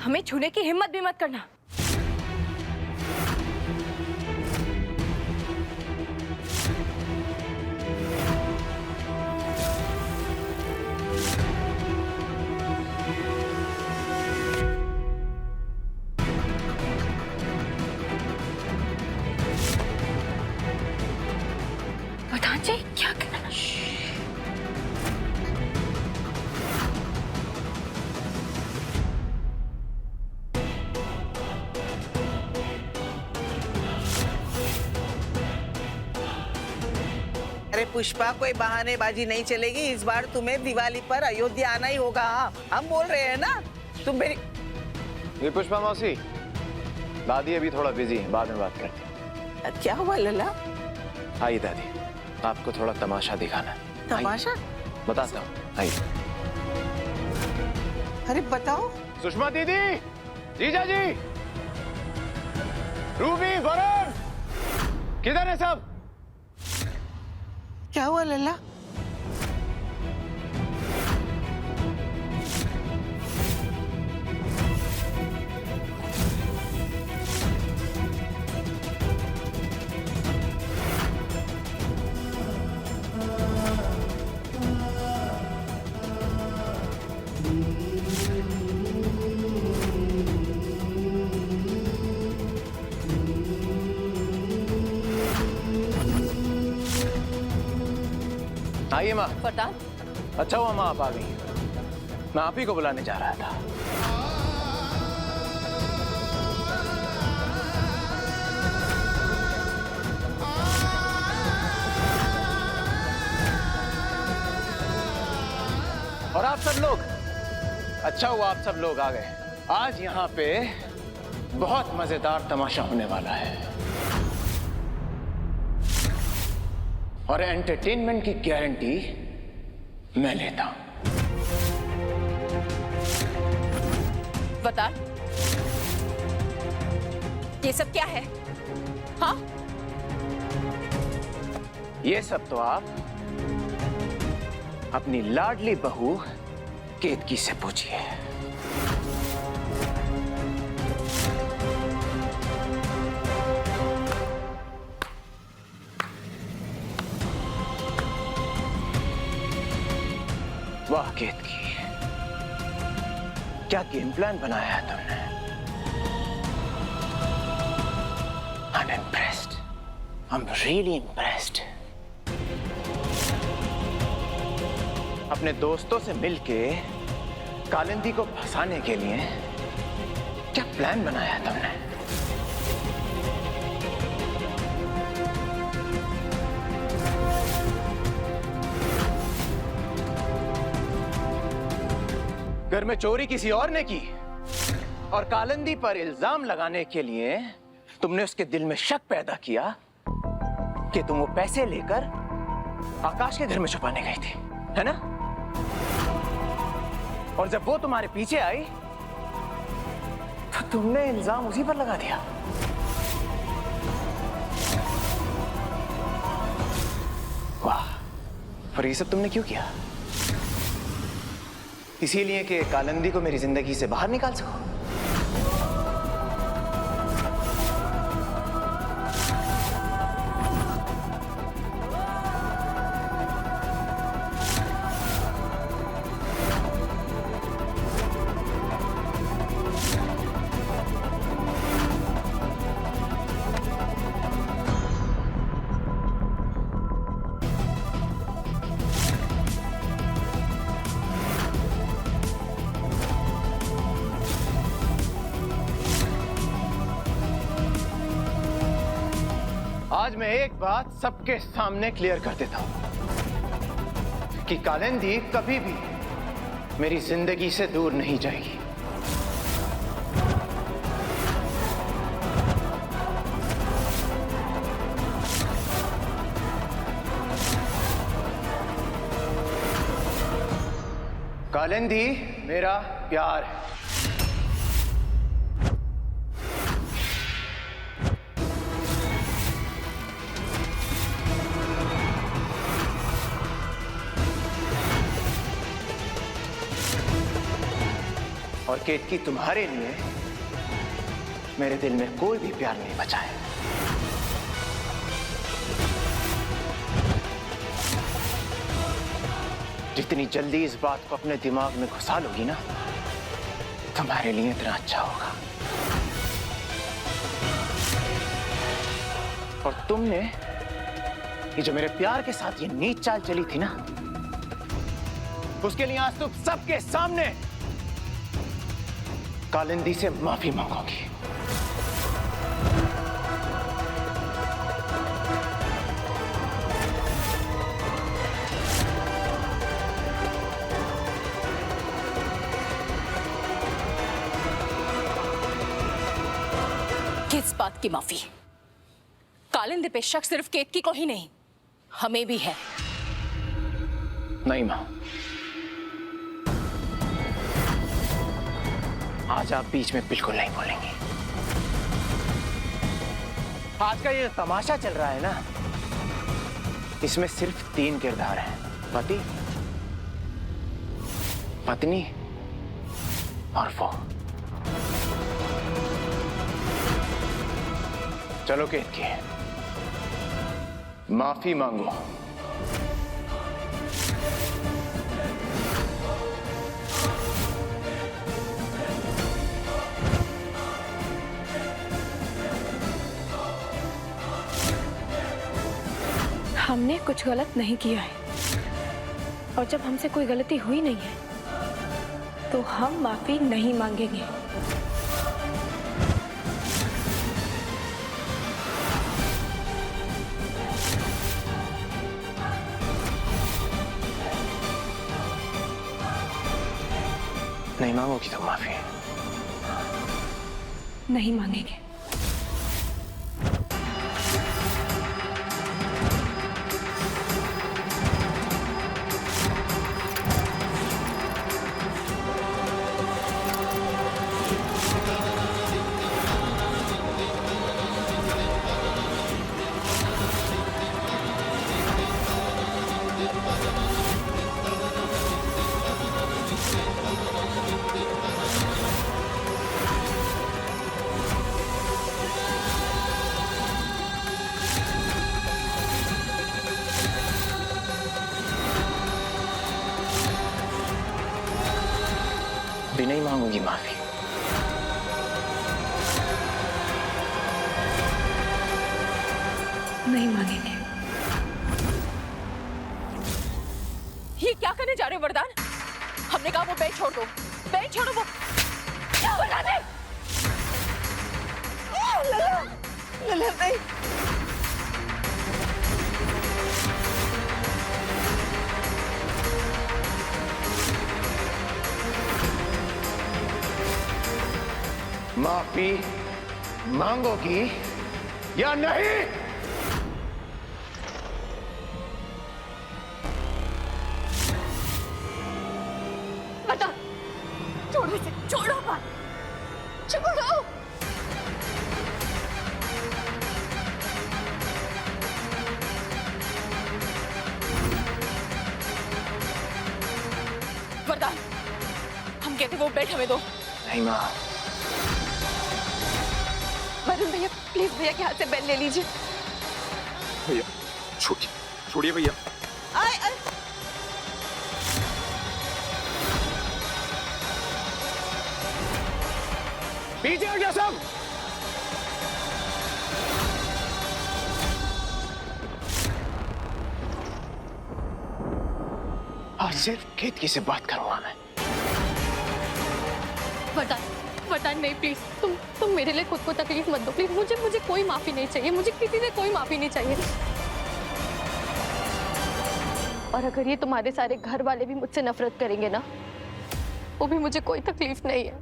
हमें छूने की हिम्मत भी मत करना। प्रधान जी क्या करना? अरे पुष्पा, कोई बहानेबाजी नहीं चलेगी। इस बार तुम्हें दिवाली पर अयोध्या आना ही होगा। हम बोल रहे हैं ना, तुम मेरी। ये पुष्पा मौसी, दादी अभी थोड़ा बिजी है, बाद में बात करते हैं। क्या हुआ लला? आइए दादी, आपको थोड़ा तमाशा दिखाना है। तमाशा? बताता हूँ, आइए। अरे बताओ। सुषमा दीदी, जीजा जी, रूबी, वरुण, किधर है सब? क्या हुआ लला? आइए माँ। वरदान, अच्छा हुआ माँ आप आ गई, मैं आप ही को बुलाने जा रहा था। और आप सब लोग, अच्छा हुआ आप सब लोग आ गए। आज यहाँ पे बहुत मजेदार तमाशा होने वाला है और एंटरटेनमेंट की गारंटी मैं लेता हूं। वरदान, ये सब क्या है? हाँ? ये सब तो आप अपनी लाडली बहू केतकी से पूछिए। वाह केतकी, क्या गेम प्लान बनाया है तुमने। I'm impressed. I'm really impressed. अपने दोस्तों से मिलके कालिंदी को फंसाने के लिए क्या प्लान बनाया है तुमने। घर में चोरी किसी और ने की और कालिंदी पर इल्जाम लगाने के लिए तुमने उसके दिल में शक पैदा किया कि तुम वो पैसे लेकर आकाश के घर में छुपाने गई थी, है ना? और जब वो तुम्हारे पीछे आई तो तुमने इल्जाम उसी पर लगा दिया। वाह, और ये सब तुमने क्यों किया? इसीलिए कि कालिंदी को मेरी जिंदगी से बाहर निकाल सको। आज मैं एक बात सबके सामने क्लियर कर देता हूं कि कालिंदी कभी भी मेरी जिंदगी से दूर नहीं जाएगी। कालिंदी मेरा प्यार है। और केतकी, तुम्हारे लिए मेरे दिल में कोई भी प्यार नहीं बचा है। जितनी जल्दी इस बात को अपने दिमाग में घुसा लोगी ना, तुम्हारे लिए इतना अच्छा होगा। और कि जो मेरे प्यार के साथ ये नीच चाल चली थी ना, उसके लिए आज तुम सबके सामने कालिंदी से माफी मांगोगी। किस बात की माफी? कालिंदी पे शक सिर्फ केतकी को ही नहीं, हमें भी है। नहीं मां, आज आप बीच में बिल्कुल नहीं बोलेंगी। आज का ये तमाशा चल रहा है ना, इसमें सिर्फ 3 किरदार हैं, पति, पत्नी और वो। चलो केतकी, माफी मांगो। हमने कुछ गलत नहीं किया है, और जब हमसे कोई गलती हुई नहीं है तो हम माफी नहीं मांगेंगे। नहीं मांगोगी तो माफी? नहीं मांगेंगे। भी नहीं मांगूंगी माफी? नहीं मांगेंगे। ये क्या करने जा रहे हो वरदान? हमने कहा वो बेड छोड़ दो, बेड छोड़ो। वो क्या हो रहा है? लला नहीं। माफी मांगोगी या नहीं? बता, छोड़ो इसे, छोड़ो बात, छोड़ो। वरदान, हम कहते वो बेड हमें दो। नहीं मां। वरुण भैया, प्लीज भैया के हाथ से बेल ले लीजिए। भैया छोड़िए, छोड़िए भैया। आए आए। पीछे हो जाओ सब। आज सिर्फ केतकी से बात करूंगा मैं। वरदान, वरदान नहीं, प्लीज तुम मेरे लिए खुद को तकलीफ मत दो प्लीज। मुझे कोई माफी नहीं चाहिए, मुझे किसी से कोई माफी नहीं चाहिए। और अगर ये तुम्हारे सारे घर वाले भी मुझसे नफरत करेंगे ना, वो भी मुझे कोई तकलीफ नहीं है।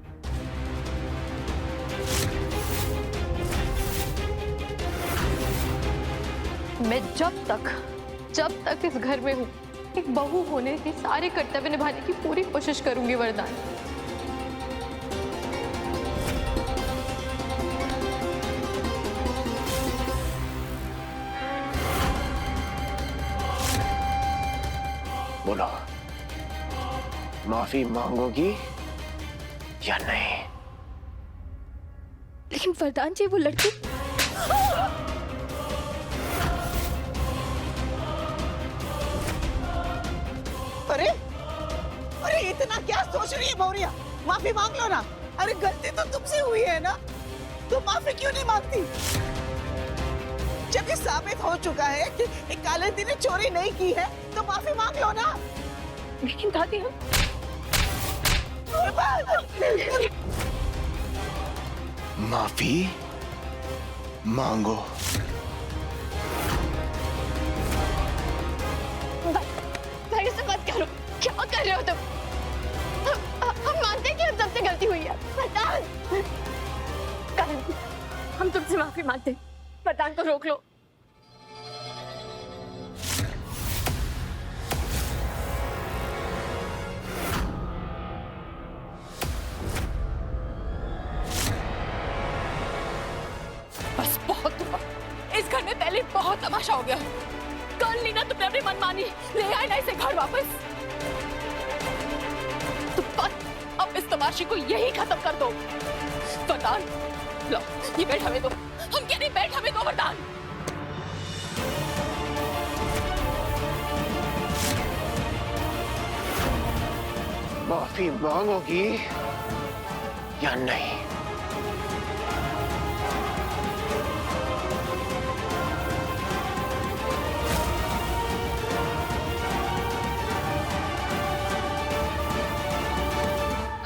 मैं जब तक इस घर में हूँ, एक बहू होने की सारे कर्तव्य निभाने की पूरी कोशिश करूंगी वरदान। बोलो, माफी मांगोगी या नहीं? लेकिन वरदान जी, वो लड़की अरे अरे इतना क्या सोच रही है मौर्या? माफी मांग लो ना। अरे गलती तो तुमसे हुई है ना, तुम माफी क्यों नहीं मांगती? जब ये साबित हो चुका है कि कालिंदी ने चोरी नहीं की है तो माफी मांग लो ना। लेकिन दादी हम माफी मांगो। भाई से मत करो, क्या कर रहे हो तुम? हम मानते हैं कि हम सबसे गलती हुई है। वरदान, हम तुमसे माफी मांगते हैं। वरदान को रोक लो। बस बहुत हुआ। इस घर में पहले बहुत तमाशा हो गया। कर ली ना तुमने अपनी मनमानी, ले आए ना इसे घर वापस। तुम बस अब इस तमाशे को यही खत्म कर दो। वरदान, लो ये बेड हमें दो। हम कह रहे बेड हमें दो वरदान। माफी मांगोगी या नहीं?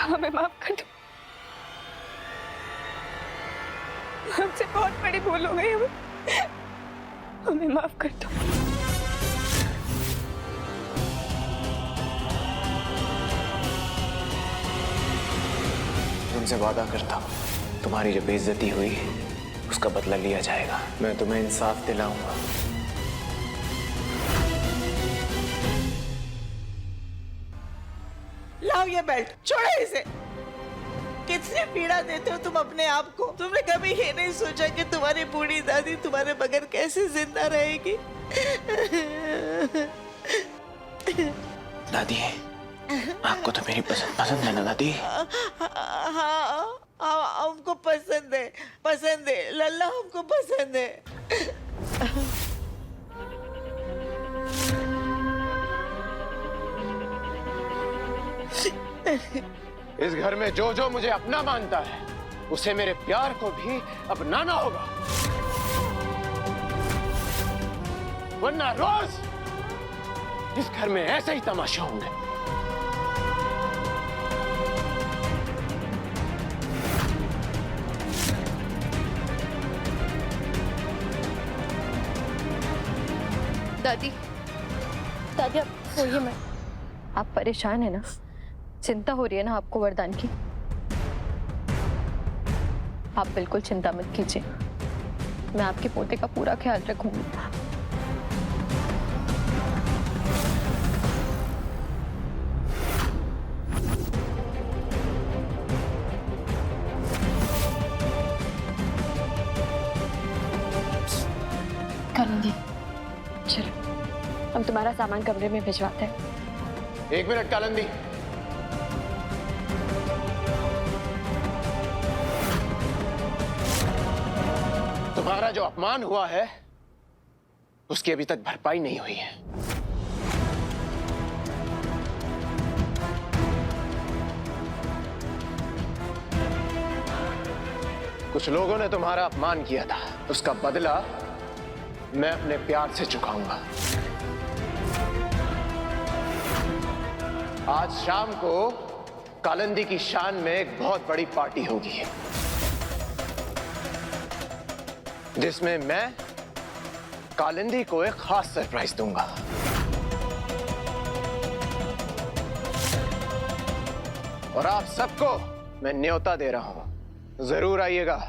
हमें माफ कर दो। हमसे बहुत बड़ी भूल हो गई। हमें माफ कर दो। तुमसे वादा करता हूं, तुम्हारी जो बेइज्जती हुई उसका बदला लिया जाएगा। मैं तुम्हें इंसाफ दिलाऊंगा। लाओ ये बेल्ट, छोड़ो इसे। कितनी पीड़ा देते हो तुम अपने आप को। तुमने कभी ये नहीं सोचा कि तुम्हारी बूढ़ी दादी तुम्हारे बगैर कैसे जिंदा रहेगी। दादी, आपको तो मेरी पसंद है ना दादी? हाँ, हमको पसंद है लल्ला, हमको पसंद है। इस घर में जो जो मुझे अपना मानता है उसे मेरे प्यार को भी अपनाना होगा, वरना रोज इस घर में ऐसे ही तमाशे होंगे। दादी, दादी आप बोलिए मैं। आप परेशान है ना? चिंता हो रही है ना आपको वरदान की? आप बिल्कुल चिंता मत कीजिए, मैं आपके पोते का पूरा ख्याल रखूंगी। कालिंदी, चलो हम तुम्हारा सामान कमरे में भिजवाते हैं। 1 मिनट कालिंदी। तुम्हारा जो अपमान हुआ है उसकी अभी तक भरपाई नहीं हुई है। कुछ लोगों ने तुम्हारा अपमान किया था, उसका बदला मैं अपने प्यार से चुकाऊंगा। आज शाम को कालिंदी की शान में एक बहुत बड़ी पार्टी होगी जिसमें मैं कालिंदी को एक खास सरप्राइज दूंगा। और आप सबको मैं न्योता दे रहा हूं, जरूर आइएगा।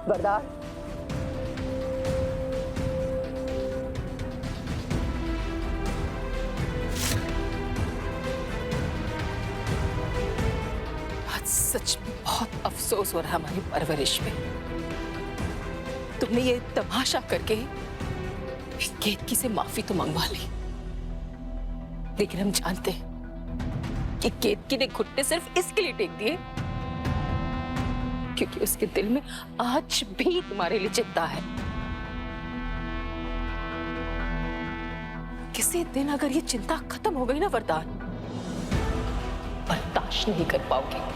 वरदान, आज सच में बहुत अफसोस हो रहा है हमारी परवरिश पे। तुमने ये तमाशा करके केतकी से माफी तो मंगवा ली, लेकिन हम जानते हैं कि केतकी ने घुटने सिर्फ इसके लिए टेक दिए क्योंकि उसके दिल में आज भी तुम्हारे लिए चिंता है। किसी दिन अगर ये चिंता खत्म हो गई ना वरदान, बर्दाश्त नहीं कर पाओगे।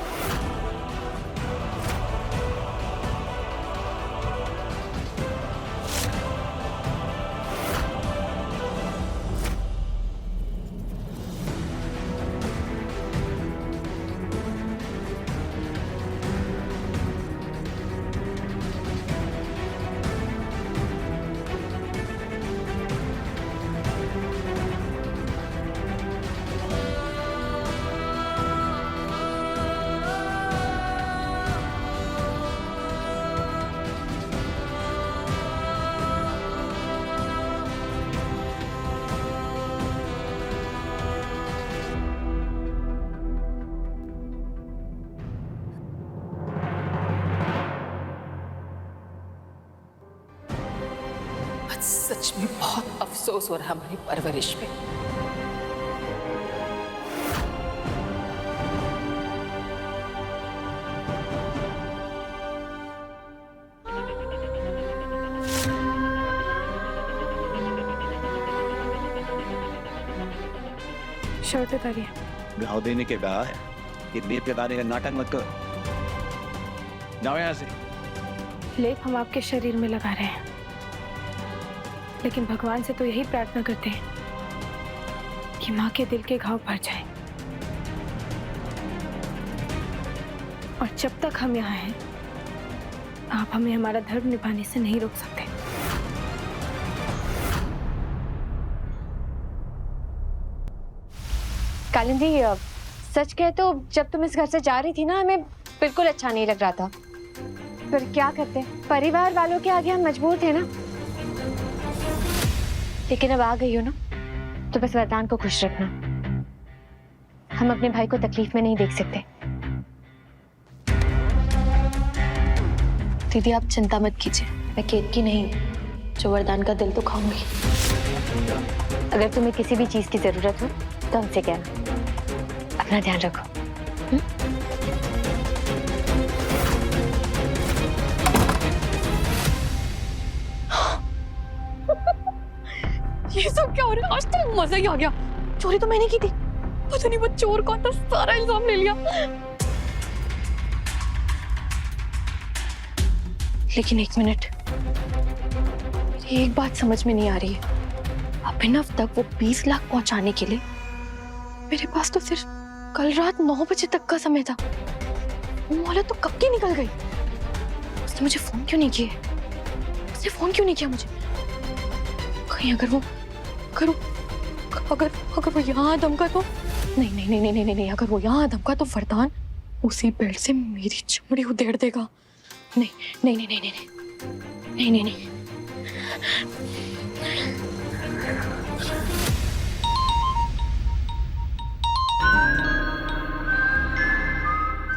सच में बहुत अफसोस हो रहा है हमारी परवरिश पे। शर्ट उतारिए। घाव देने के कहा है, ये लेप लगाने का नाटक मत करो। जाओ यहाँ से। लेप हम आपके शरीर में लगा रहे हैं, लेकिन भगवान से तो यही प्रार्थना करते हैं कि माँ के दिल के घाव भर जाए। और जब तक हम यहाँ हैं, आप हमें हमारा धर्म निभाने से नहीं रोक सकते। कालिंदी, सच कहे तो जब तुम इस घर से जा रही थी ना, हमें बिल्कुल अच्छा नहीं लग रहा था। पर क्या करते, परिवार वालों के आगे हम मजबूर थे ना। लेकिन अब आ गई हो ना, तो बस वरदान को खुश रखना। हम अपने भाई को तकलीफ में नहीं देख सकते। दीदी आप चिंता मत कीजिए, मैं केतकी नहीं जो वरदान का दिल तो खाऊंगी। अगर तुम्हें किसी भी चीज की जरूरत हो तो हमसे कहना। अपना ध्यान रखो। ये सब क्या हो रहा है? आज तो मजा ही आ गया। चोरी तो मैंने की थी, पता नहीं वो चोर कौन था, सारा इल्जाम ले लिया। लेकिन एक मिनट, एक बात समझ में नहीं आ रही है। अभिनव तक वो 20 लाख पहुंचाने के लिए मेरे पास तो सिर्फ कल रात 9 बजे तक का समय था। वो औरत तो कब की निकल गई। उसने मुझे फोन क्यों नहीं किया? उसने फोन क्यों नहीं किया मुझे? कहीं अगर वो यहाँ धमका तो नहीं, अगर वो यहाँ धमका तो वरदान उसी बेल्ट से मेरी चमड़ी उधेड़ देगा। नहीं।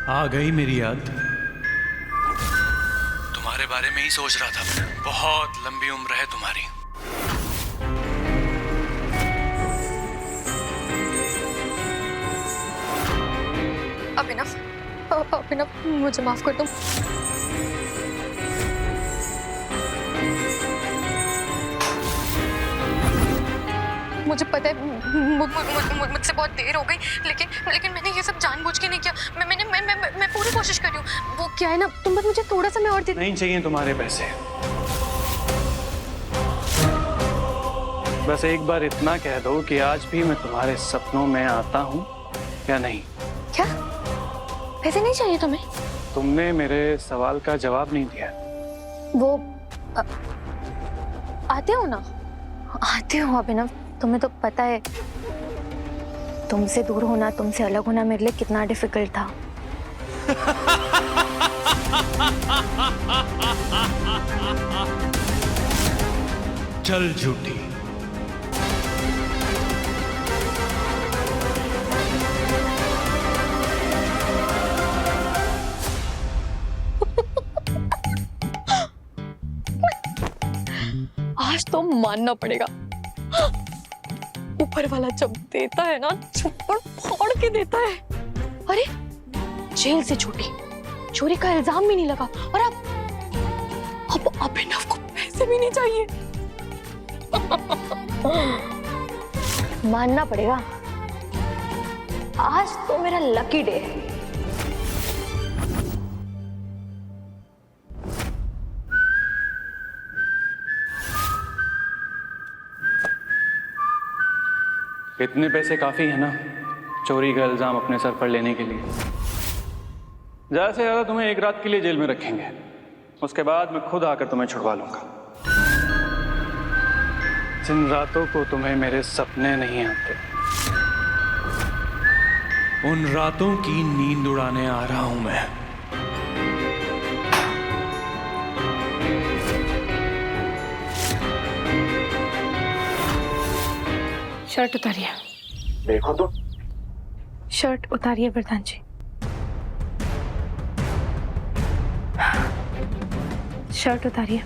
आ गई मेरी याद। तुम्हारे बारे में ही सोच रहा था। बहुत लंबी उम्र है तुम्हारी। अभिनव, मुझे माफ कर दो। मुझे पता है मुझसे बहुत देर हो गई, लेकिन मैंने ये सब जानबूझ के नहीं किया। मैं पूरी कोशिश कर रही हूँ। वो क्या है ना, तुम बस मुझे थोड़ा समय और दे। नहीं चाहिए तुम्हारे पैसे। बस एक बार इतना कह दो कि आज भी मैं तुम्हारे सपनों में आता हूँ या नहीं। क्या पैसे नहीं चाहिए तुम्हें? तुमने मेरे सवाल का जवाब नहीं दिया। वो आते हो ना? आते हो अभिनव। तुम्हें तो पता है तुमसे दूर होना, तुमसे अलग होना मेरे लिए कितना डिफिकल्ट था। चल झूठी। मानना पड़ेगा। ऊपर वाला जब देता है ना, चुप्पड़ फोड़ के देता है। अरे जेल से छूटी, चोरी का इल्जाम भी नहीं लगा, और अब अभिनव को पैसे भी नहीं चाहिए। मानना पड़ेगा, आज तो मेरा लकी डे है। इतने पैसे काफी है ना चोरी का इल्जाम अपने सर पर लेने के लिए? ज्यादा से ज्यादा तुम्हें एक रात के लिए जेल में रखेंगे, उसके बाद मैं खुद आकर तुम्हें छुड़वा लूंगा। जिन रातों को तुम्हें मेरे सपने नहीं आते, उन रातों की नींद उड़ाने आ रहा हूं मैं। शर्ट उतारिए। देखो तो। शर्ट उतारिए वरदान जी। Shirt उतारिए।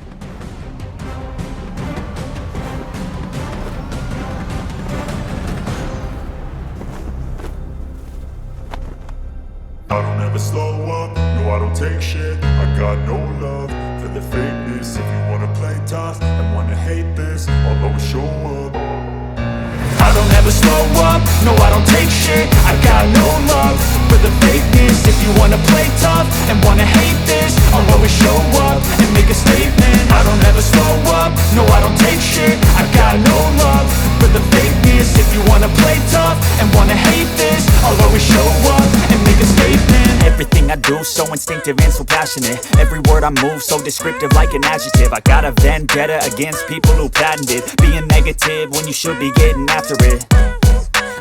I don't ever slow up, no I don't take shit. I got no love for the fakeness. If you wanna play tough and wanna hate this, I'll always show up. I don't ever slow up, no I don't take shit. I got no love for the fakeness. If you wanna play tough and wanna hate this, I'll always show up and make a statement. I don't ever slow up, no I don't take shit. I got no love for the fakeness. If you wanna play tough and wanna hate this, I'll always show up and make a statement. Everything I do so instinctive and so passionate. Every word I move so descriptive like an adjective. I got a vendetta against people who patented being negative when you should be getting after it.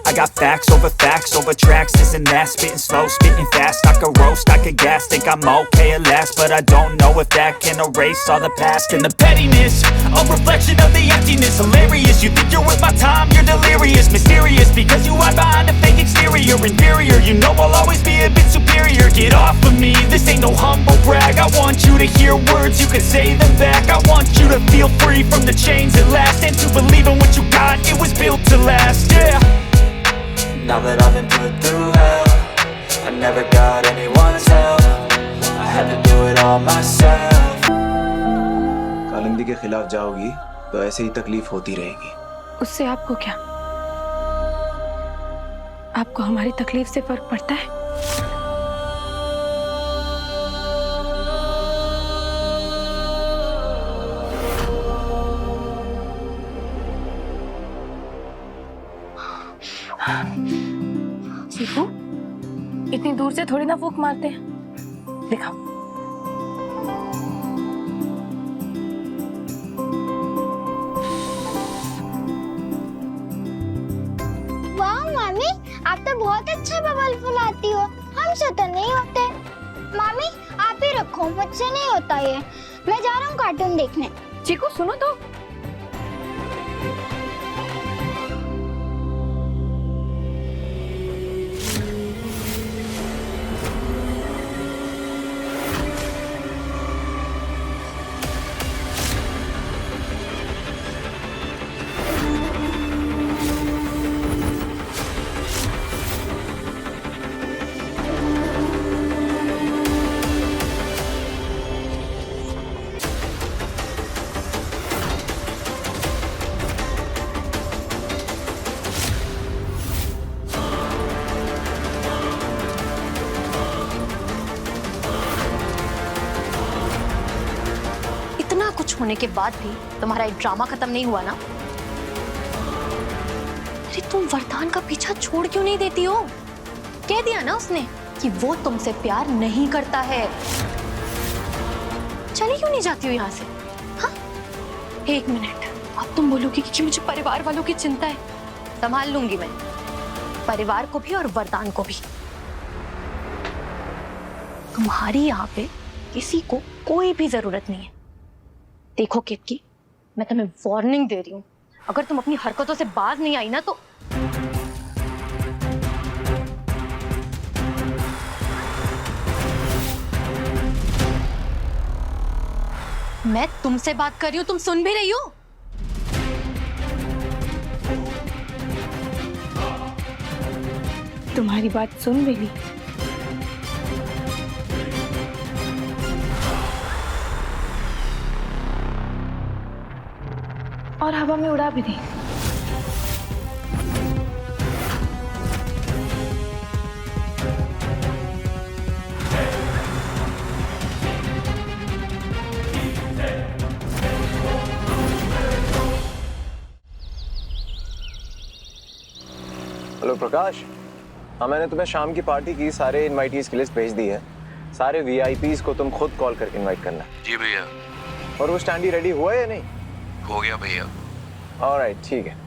I got facts over tracks, this and that. Spitting slow, spitting fast. I could roast, I could gas. Think I'm okay at last, but I don't know if that can erase all the past. And the pettiness, a reflection of the emptiness. Hilarious, you think you're worth my time, you're delirious. Mysterious, because you hide behind a fake exterior. Inferior, you know I'll always be a bit superior. Get off of me, this ain't no humble brag. I want you to hear words, you can say them back. I want you to feel free from the chains that last, and to believe in what you got, it was built to last, yeah. Now that I've been put through hell, I never got anyone's help. I had to do it all myself. Kalindi के खिलाफ जाओगी तो ऐसे ही तकलीफ होती रहेगी। उससे आपको क्या? आपको हमारी तकलीफ से फर्क पड़ता है? चीकू, इतनी दूर से थोड़ी ना फूंक मारते हैं। दिखाओ। वाह मामी, आप तो बहुत अच्छा बबल फुलाती हो, हमसे तो नहीं होते। मामी आप ही रखो, मुझसे नहीं होता ये। मैं जा रहा हूँ कार्टून देखने। चीकू सुनो तो। कुछ होने के बाद भी तुम्हारा एक ड्रामा खत्म नहीं हुआ ना? अरे तुम वरदान का पीछा छोड़ क्यों नहीं देती हो? कह दिया ना उसने कि वो तुमसे प्यार नहीं करता है। चली क्यों नहीं जाती हो यहाँ से? हाँ? एक मिनट, अब तुम बोलोगी कि मुझे परिवार वालों की चिंता है। संभाल लूंगी मैं, परिवार को भी और वरदान को भी। तुम्हारी यहाँ पे किसी को कोई भी जरूरत नहीं है। देखो केतकी, मैं तुम्हें वार्निंग दे रही हूँ, अगर तुम अपनी हरकतों से बाज नहीं आई ना तो मैं तुमसे बात कर रही हूँ, तुम सुन भी रही हो? तुम्हारी बात सुन भी ली। और हवा में उड़ा भी दी। हेलो प्रकाश, हाँ मैंने तुम्हें शाम की पार्टी की सारे इनवाइटीज की लिस्ट भेज दी है। सारे वीआईपीज को तुम खुद कॉल करके इनवाइट करना। जी भैया। और वो स्टैंडी रेडी हुआ है या नहीं? हो गया भैया। ऑलराइट, ठीक है।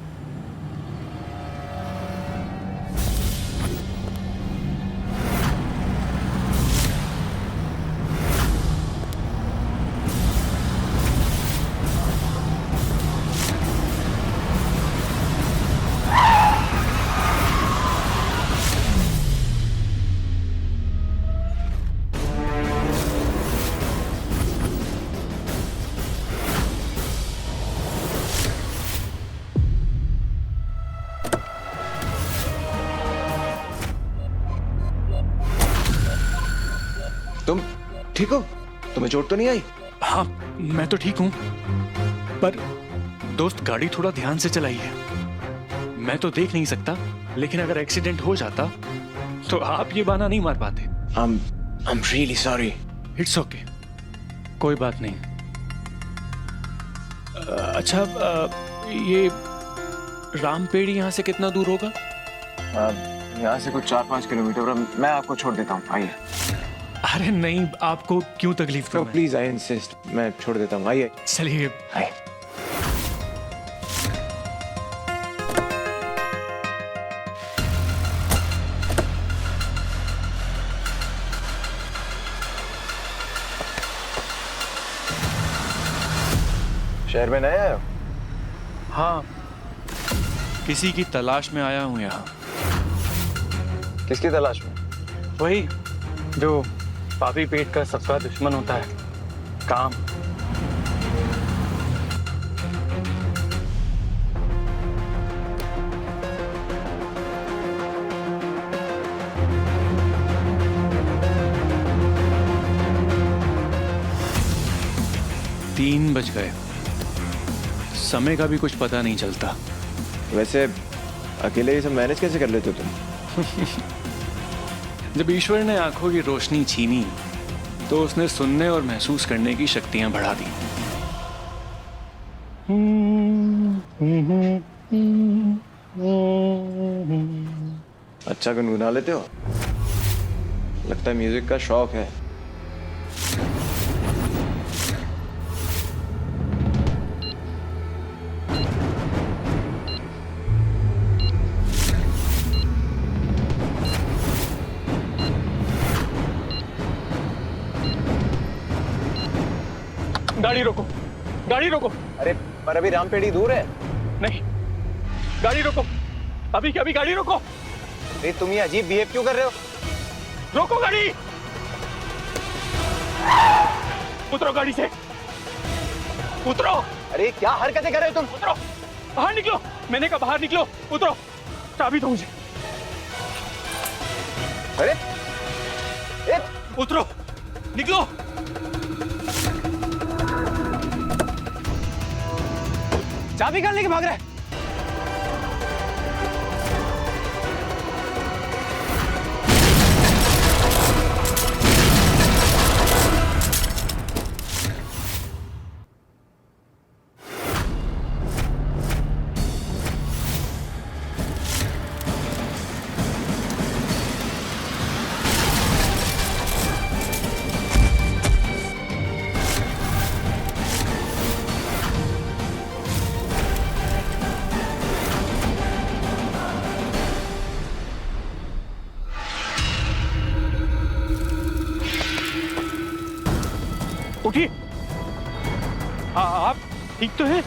तुम ठीक हो? तुम्हें चोट तो नहीं आई? हाँ मैं तो ठीक हूँ, पर दोस्त गाड़ी थोड़ा ध्यान से चलाई है। मैं तो देख नहीं सकता, लेकिन अगर एक्सीडेंट हो जाता तो आप ये बहाना नहीं मार पाते। I'm really sorry. It's okay, कोई बात नहीं। अच्छा, ये रामपेड़ी यहाँ से कितना दूर होगा? यहाँ से कुछ 4-5 किलोमीटर। मैं आपको छोड़ देता हूँ, आइए। अरे नहीं, आपको क्यों तकलीफ तो प्लीज आई इंसिस्ट, मैं छोड़ देता हूँ, आइए। चलिए आइए। शहर में नए आए हो? हाँ, किसी की तलाश में आया हूँ यहाँ। किसकी तलाश में? वही जो पापी पेट का सबका दुश्मन होता है, काम। तीन बज गए, समय का भी कुछ पता नहीं चलता। वैसे अकेले ये सब मैनेज कैसे कर लेते हो तुम? जब ईश्वर ने आंखों की रोशनी छीनी तो उसने सुनने और महसूस करने की शक्तियां बढ़ा दी। अच्छा गुनगुना लेते हो, लगता है म्यूजिक का शौक है। गाड़ी रोको, गाड़ी रोको। अरे पर अभी रामपेड़ी दूर है। नहीं, गाड़ी रोको, अभी अभी गाड़ी रोको। अरे तुम ये अजीब बिहेव क्यों कर रहे हो? रोको गाड़ी। उतरो गाड़ी से, उतरो। अरे क्या हरकतें कर रहे हो तुम? उतरो, बाहर निकलो। मैंने कहा बाहर निकलो, उतरो। चाबी दो मुझे। अरे उतरो, निकलो। चाबी कहाँ लेके भाग रहा है? उठिए। आप ठीक तो हैं?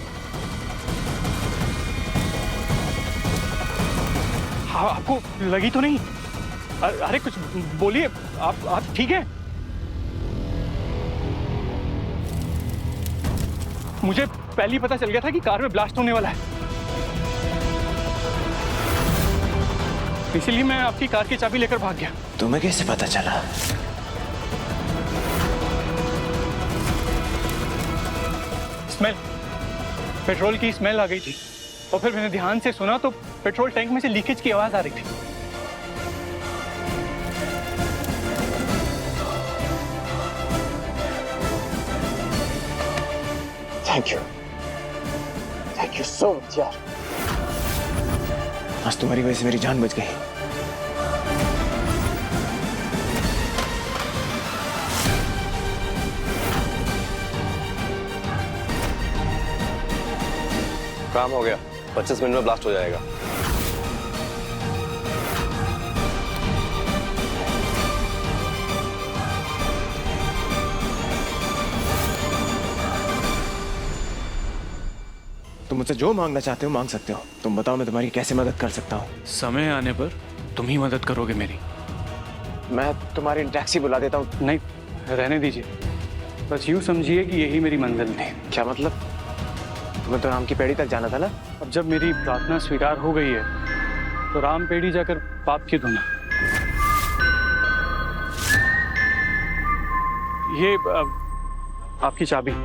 हाँ, आपको लगी तो नहीं? अरे कुछ बोलिए, आप ठीक हैं? मुझे पहले ही पता चल गया था कि कार में ब्लास्ट होने वाला है। इसीलिए मैं आपकी कार की चाबी लेकर भाग गया। तुम्हें कैसे पता चला? स्मेल, पेट्रोल की स्मेल आ गई थी और फिर मैंने ध्यान से सुना तो पेट्रोल टैंक में से लीकेज की आवाज आ रही थी। थैंक यू सो मच यार। आज तुम्हारी वजह से मेरी जान बच गई। काम हो गया, 25 मिनट में ब्लास्ट हो जाएगा। तुम मुझसे जो मांगना चाहते हो मांग सकते हो। तुम बताओ मैं तुम्हारी कैसे मदद कर सकता हूँ? समय आने पर तुम ही मदद करोगे मेरी। मैं तुम्हारी टैक्सी बुला देता हूँ। नहीं, रहने दीजिए। बस यूं समझिए कि यही मेरी मंजिल थी। क्या मतलब? तुम्हें तो राम की पेड़ी तक जाना था ना? अब जब मेरी प्रार्थना स्वीकार हो गई है तो राम पेड़ी जाकर पाप की धुना। ये आपकी चाबी।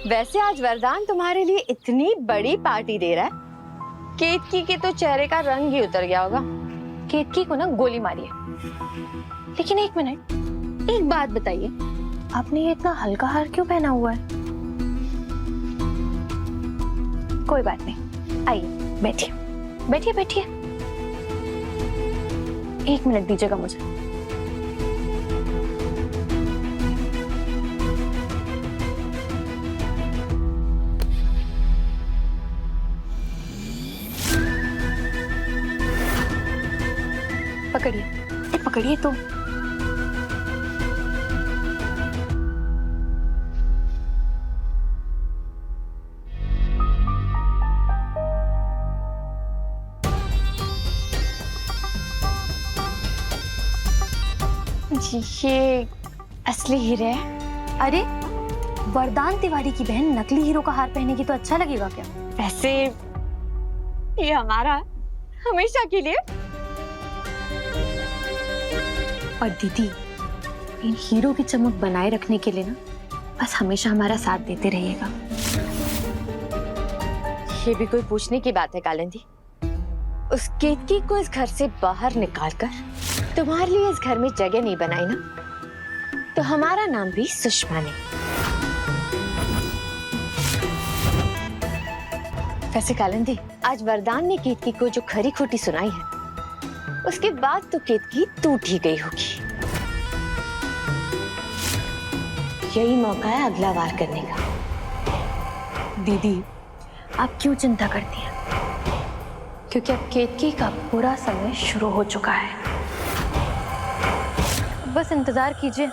वैसे आज वरदान तुम्हारे लिए इतनी बड़ी पार्टी दे रहा है, केतकी के तो चेहरे का रंग ही उतर गया होगा। केतकी को ना गोली मारी है। लेकिन एक मिनट, एक बात बताइए, आपने ये इतना हल्का हार क्यों पहना हुआ है? कोई बात नहीं, आइए बैठिए बैठिए बैठिए। एक मिनट दीजिएगा मुझे। पकड़िए, पकड़िए तो। ये असली हीरे है। अरे वरदान तिवारी की बहन नकली हीरो का हार पहनेगी तो अच्छा लगेगा क्या? वैसे ये हमारा हमेशा के लिए। और दीदी, इन हीरो की चमक बनाए रखने के लिए ना बस हमेशा हमारा साथ देते रहिएगा। ये भी कोई पूछने की बात है कालिंदी? उस केतकी को इस घर से बाहर निकालकर तुम्हारे लिए इस घर में जगह नहीं बनाई ना, तो हमारा नाम भी सुषमा नहीं। वैसे कालिंदी, आज वरदान ने केतकी को जो खरी खोटी सुनाई है, उसके बाद तो केतकी टूट ही गई होगी। यही मौका है अगला वार करने का। दीदी, आप क्यों चिंता करती हैं? क्योंकि अब केतकी का पूरा समय शुरू हो चुका है। बस इंतजार कीजिए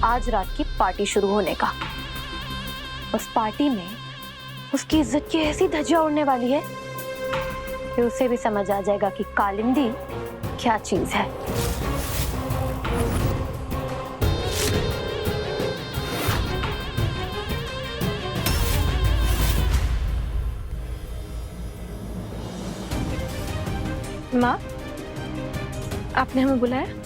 आज रात की पार्टी शुरू होने का। उस पार्टी में उसकी इज्जत की ऐसी धज्जियां उड़ने वाली है कि उसे भी समझ आ जाएगा कि कालिंदी क्या चीज है। माँ, आपने हमें बुलाया?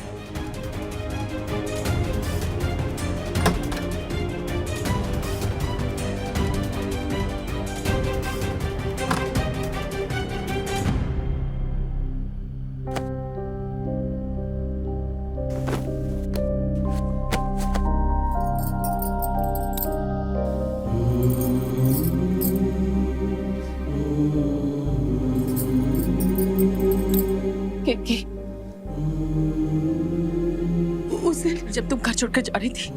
उस दिन जब तुम घर छोड़कर जा रही थी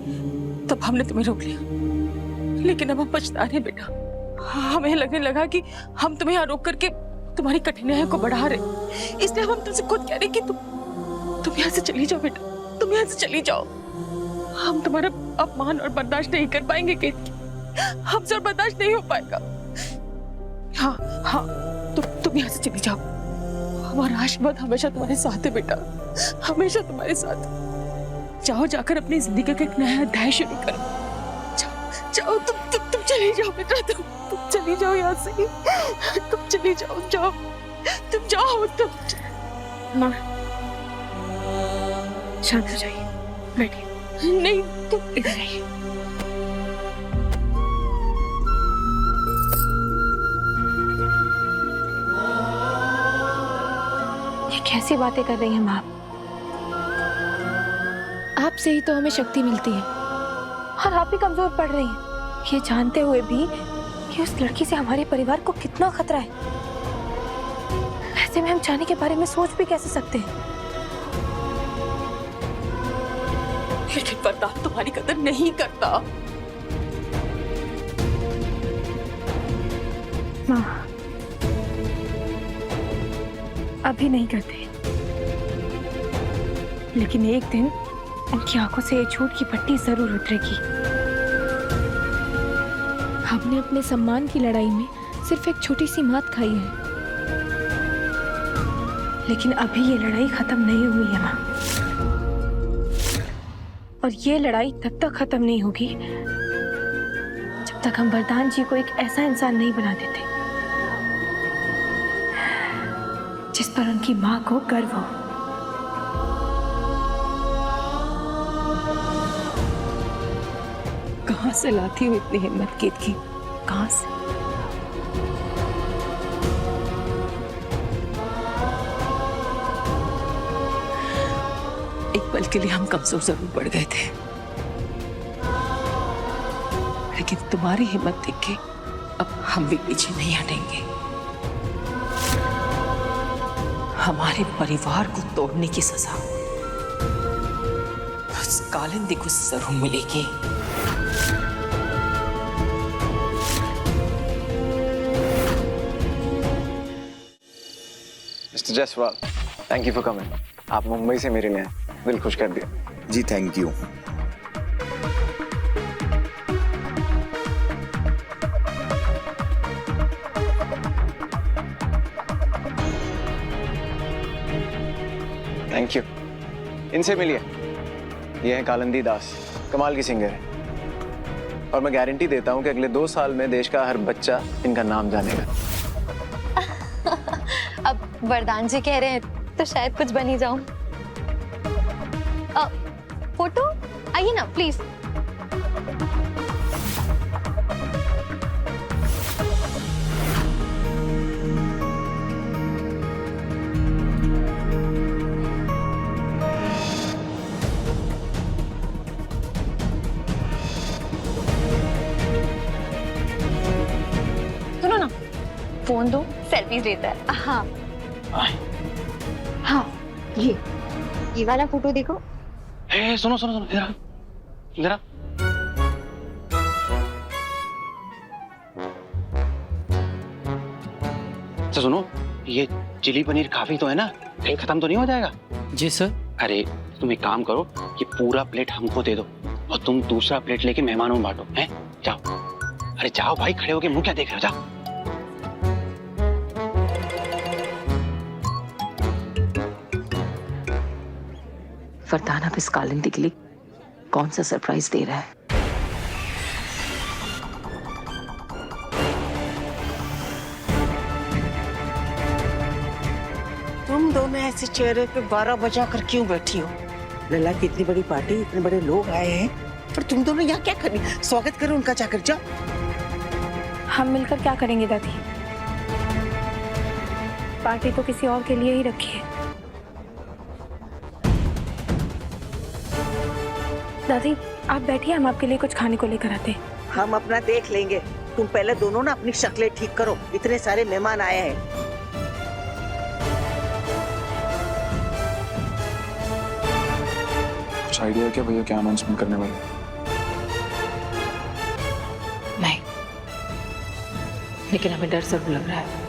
तब हमने तुम्हें रोक लिया, लेकिन अब हम पछता रहे बेटा। हमें लगने लगा कि हम तुम्हें यहाँ रोक करके तुम्हारी कठिनाइयों को बढ़ा रहे, इसलिए हम तुमसे खुद कह रहे कि तुम यहाँ से चली जाओ बेटा। तुम यहाँ से चली जाओ। हम तुम्हारा अपमान और बर्दाश्त नहीं कर पाएंगे केतकी, हमसे और बर्दाश्त नहीं हो पाएगा। हाँ हाँ, तुम यहाँ से चली जाओ। हमारा आशीर्वाद हमेशा तुम्हारे साथ है बेटा, हमेशा तुम्हारे साथ। जाओ, जाकर अपनी जिंदगी का एक नया अध्याय शुरू करो। जाओ जाओ, तुम चली जाओ बेटा, तुम चली जाओ यहाँ से, तुम चली जाओ, जाओ तुम जाओ। माँ शांत हो जाइए, बैठिए। नहीं, तुम इधर आइए। ये कैसी बातें कर रही हैं माँ? आपसे ही तो हमें शक्ति मिलती है और आप ही कमजोर पड़ रही हैं, ये जानते हुए भी कि उस लड़की से हमारे परिवार को कितना खतरा है। ऐसे में हम जाने के बारे में सोच भी कैसे सकते हैं? लेकिन वरदान तुम्हारी कदर नहीं करता। माँ अभी नहीं करते, लेकिन एक दिन उनकी आंखों से ये झूठ की पट्टी जरूर उतरेगी। हमने अपने सम्मान की लड़ाई में सिर्फ एक छोटी सी मात खाई है, लेकिन अभी ये लड़ाई खत्म नहीं हुई है माँ, और ये लड़ाई तब तक खत्म नहीं होगी जब तक हम वरदान जी को एक ऐसा इंसान नहीं बना देते जिस पर उनकी माँ को गर्व हो। कहां से लाती हो इतनी हिम्मत केतकी, कहां से? एक पल के लिए हम कमजोर जरूर पड़ गए थे, लेकिन तुम्हारी हिम्मत देख के अब हम भी पीछे नहीं हटेंगे। हमारे परिवार को तोड़ने की सजा उस कालिंदी को जरूर मिलेगी। Mister Jaiswal, thank you for coming. आप मुंबई से मेरे लिए दिल खुश कर दिया। जी थैंक यू। Thank you. इनसे मिलिए, ये है कालिंदी दास, कमाल की सिंगर है, और मैं गारंटी देता हूँ कि अगले 2 साल में देश का हर बच्चा इनका नाम जानेगा। अब वरदान जी कह रहे हैं तो शायद कुछ बन ही जाऊं। फोटो आइए ना प्लीज। सुनो ना, फोन दो, सेल्फीज लेता है। हाँ हाँ, ये वाला फोटो देखो। सुनो सुनो सुनो, इधर इधर। अच्छा सुनो, ये चिली पनीर काफी तो है ना, कहीं खत्म तो नहीं हो जाएगा? जी सर। अरे तुम एक काम करो, ये पूरा प्लेट हमको दे दो और तुम दूसरा प्लेट लेके मेहमानों में बांटो। हैं, जाओ। अरे जाओ भाई, खड़े होके मुंह क्या देख रहे हो, जाओ। वरदान अब इस कालिंदी के लिए कौन सा सरप्राइज दे रहा है? तुम दोनों ऐसे चेहरे पे 12 बजा कर क्यों बैठी हो? लला की इतनी बड़ी पार्टी, इतने बड़े लोग आए हैं, और तुम दोनों यहाँ क्या कर रही? स्वागत करो उनका, जाकर जाओ। हम मिलकर क्या करेंगे दादी? पार्टी तो किसी और के लिए ही रखी है। दादी आप बैठिए, हम आपके लिए कुछ खाने को लेकर आते हैं। हम अपना देख लेंगे, तुम पहले दोनों ना अपनी शक्लें ठीक करो, इतने सारे मेहमान आए हैं। कुछ आइडिया है क्या भैया, क्या अनाउंसमेंट करने वाले? नहीं, लेकिन हमें डर जरूर लग रहा है।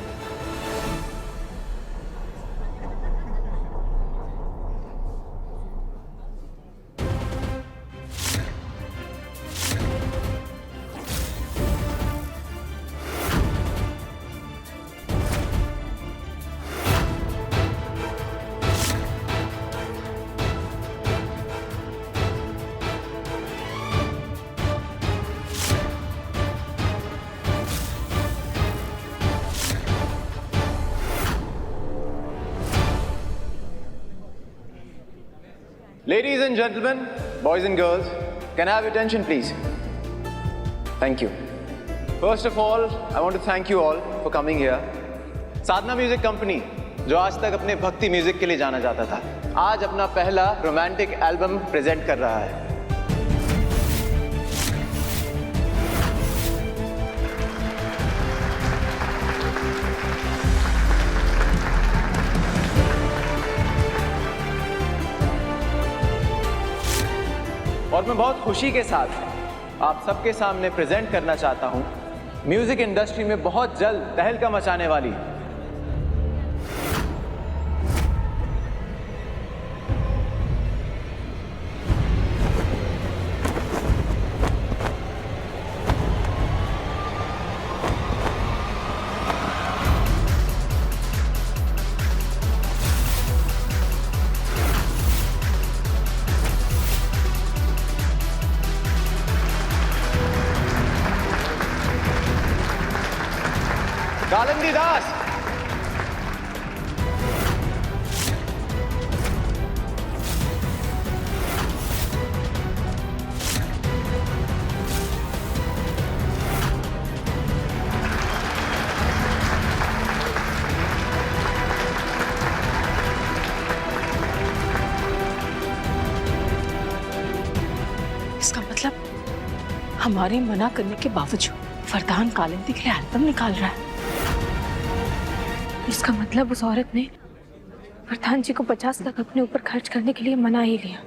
Ladies and gentlemen, boys and girls, can I have your attention please? Thank you. First of all, I want to thank you all for coming here. Sadhana music company, जो आज तक अपने भक्ति म्यूजिक के लिए जाना जाता था, आज अपना पहला रोमांटिक एल्बम प्रेजेंट कर रहा है। और मैं बहुत खुशी के साथ आप सबके सामने प्रेजेंट करना चाहता हूं म्यूजिक इंडस्ट्री में बहुत जल्द तहलका मचाने वाली कालिंदी दास। इसका मतलब हमारे मना करने के बावजूद वरदान कालिंदी के लिए एल्बम निकाल रहा है। इसका मतलब उस औरत ने वरदान जी को 50 लाख अपने ऊपर खर्च करने के लिए मना ही लिया।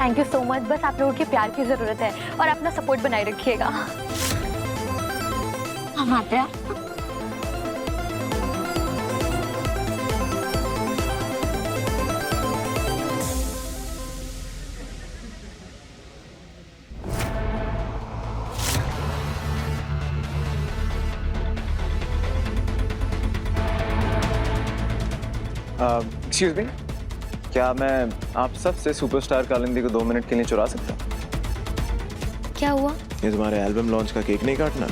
Thank you so much. बस आप लोगों के प्यार की जरूरत है और अपना सपोर्ट बनाए रखिएगा। हम आते हैं। एक्सक्यूज मी, क्या मैं आप सबसे सुपरस्टार कालिंदी को 2 मिनट के लिए चुरा सकता हूँ? क्या हुआ? ये तुम्हारे एल्बम लॉन्च का केक नहीं काटना?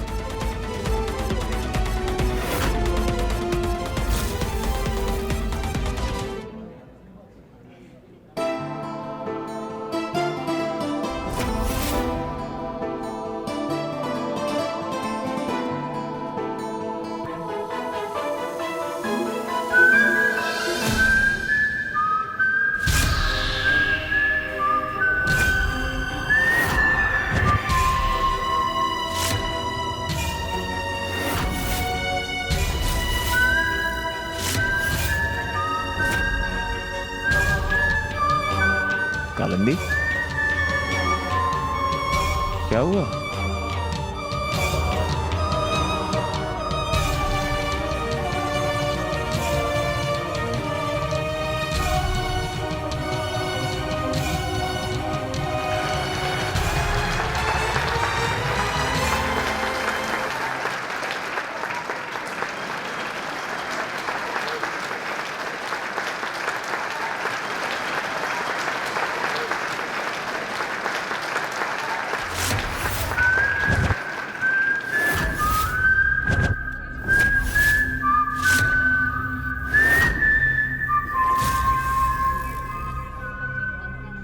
कालिंदी, क्या हुआ?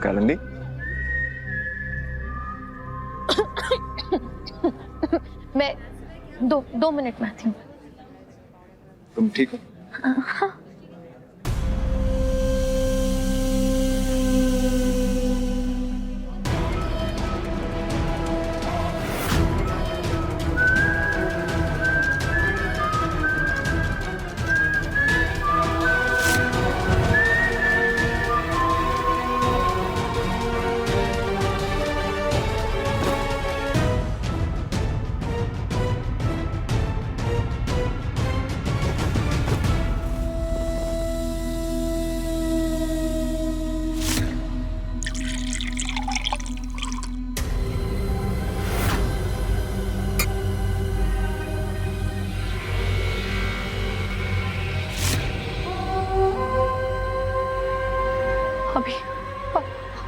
कालिंदी, मैं दो मिनट में आती हूँ। तुम ठीक हो? हाँ।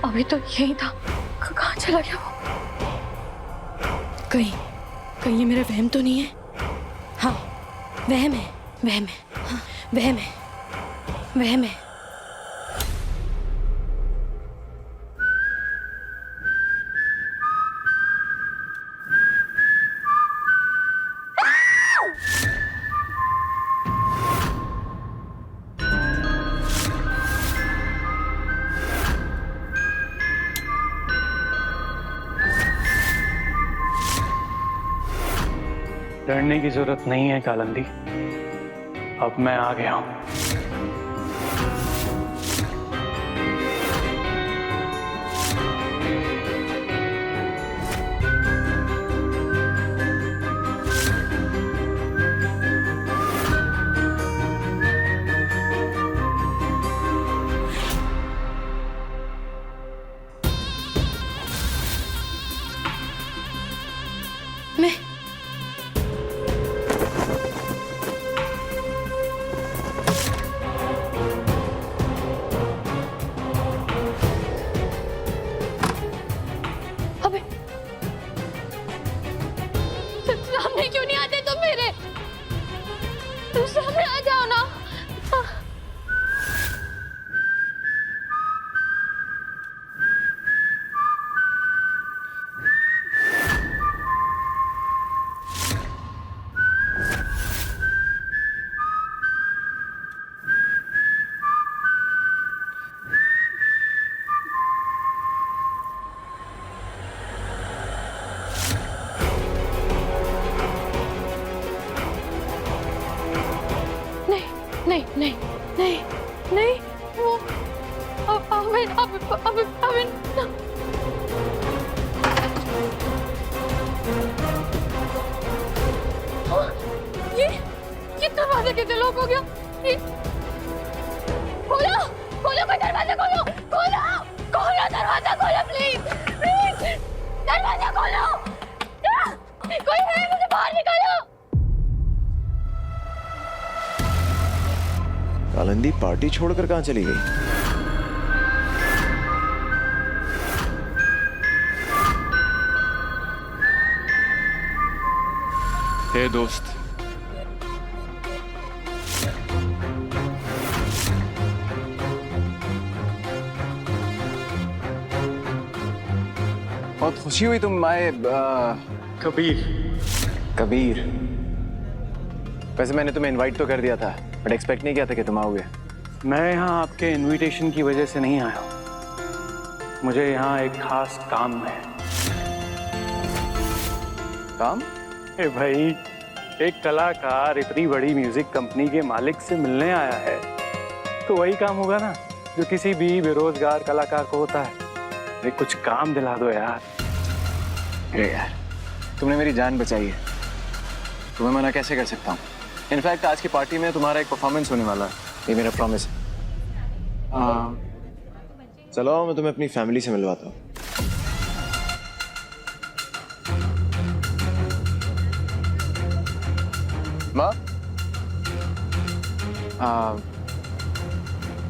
अभी तो यही था, कहाँ चला गया वो? कहीं ये मेरा वहम तो नहीं है? हाँ, वहम है, वहम है, हाँ, वहम है, वहम है। डरने की जरूरत नहीं है कालिंदी, अब मैं आ गया हूं। सामने क्यों नहीं आते तुम मेरे? तुम सामने आ जाओ ना। नहीं नहीं नहीं नहीं, वो अमिन ये दरवाजा कैसे लॉक हो गया? खोलो खोलो, कोई दरवाजा खोलो, खोलो खोलो, दरवाजा खोलो प्लीज प्लीज, दरवाजा खोलो, कोई है, मुझे बाहर निकालो। कालिंदी पार्टी छोड़कर कहां चली गई? हे दोस्त, बहुत खुशी हुई तुम आए। कबीर, वैसे मैंने तुम्हें इनवाइट तो कर दिया था, बट एक्सपेक्ट नहीं किया था कि तुम आओगे। मैं यहाँ आपके इनविटेशन की वजह से नहीं आया हूँ, मुझे यहाँ एक खास काम है। काम? ए भाई, एक कलाकार इतनी बड़ी म्यूजिक कंपनी के मालिक से मिलने आया है, तो वही काम होगा ना जो किसी भी बेरोजगार कलाकार को होता है। अरे कुछ काम दिला दो यार। अरे यार, तुमने मेरी जान बचाई है, तुम्हें मना कैसे कर सकता हूँ? इनफैक्ट आज की पार्टी में तुम्हारा एक परफॉर्मेंस होने वाला है, ये मेरा प्रॉमिस है। चलो मैं तुम्हें अपनी फैमिली से मिलवाता हूँ। माँ,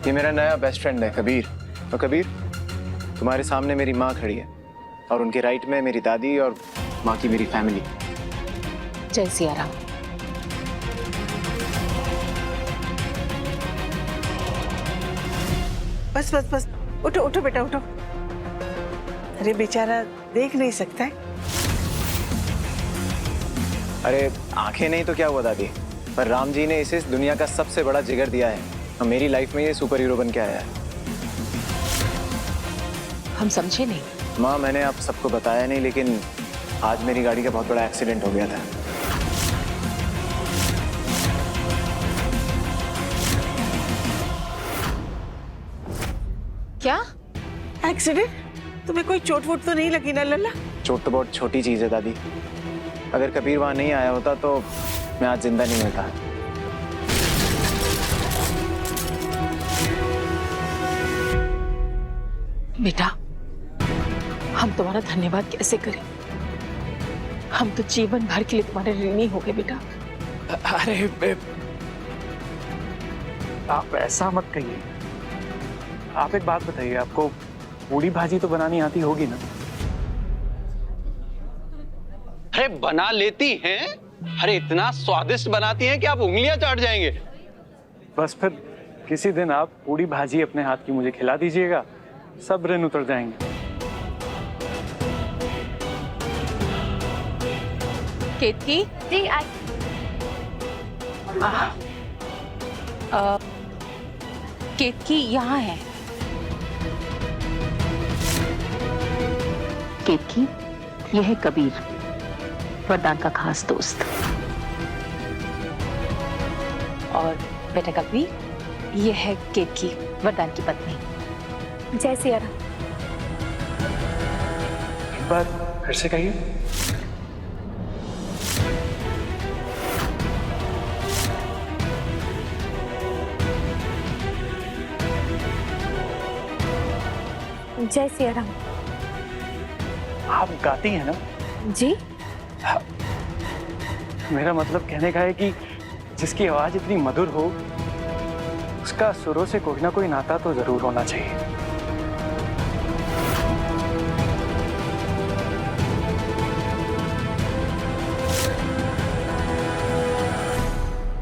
ये मेरा नया बेस्ट फ्रेंड है कबीर। तो कबीर, तुम्हारे सामने मेरी माँ खड़ी है और उनके राइट में मेरी दादी और माँ की मेरी फैमिली। जय सिया राम। बस बस बस, उठो उठो बेटा उठो। अरे बेचारा देख नहीं सकता है। अरे आंखें नहीं तो क्या हुआ दादी, पर राम जी ने इसे इस दुनिया का सबसे बड़ा जिगर दिया है और मेरी लाइफ में ये सुपर हीरो बन के आया है। हम समझे नहीं। माँ, मैंने आप सबको बताया नहीं, लेकिन आज मेरी गाड़ी का बहुत बड़ा एक्सीडेंट हो गया था। क्या एक्सीडेंट? तुम्हें कोई चोट वोट तो नहीं लगी ना लल्ला? चोट तो बहुत छोटी चीज है दादी, अगर कबीर वहां नहीं आया होता तो मैं आज जिंदा नहीं होता। बेटा, हम तुम्हारा धन्यवाद कैसे करें? हम तो जीवन भर के लिए तुम्हारे ऋणी हो गए बेटा। अरे आप ऐसा मत कहिए। आप एक बात बताइए, आपको पूड़ी भाजी तो बनानी आती होगी ना? अरे बना लेती हैं। अरे इतना स्वादिष्ट बनाती हैं कि आप उंगलियां चाट जाएंगे। बस फिर किसी दिन आप पूरी भाजी अपने हाथ की मुझे खिला दीजिएगा, सब ऋण उतर जाएंगे। केतकी जी केतकी यहाँ है। केतकी, यह है कबीर, वरदान का खास दोस्त। और बेटा कबीर, यह है केतकी, वरदान की पत्नी। जय सिया राम। एक बार फिर से कहिए। जय सिया राम। आप गाती हैं ना? जी। मेरा मतलब कहने का है कि जिसकी आवाज इतनी मधुर हो, उसका सुरों से कोई ना कोई नाता तो जरूर होना चाहिए।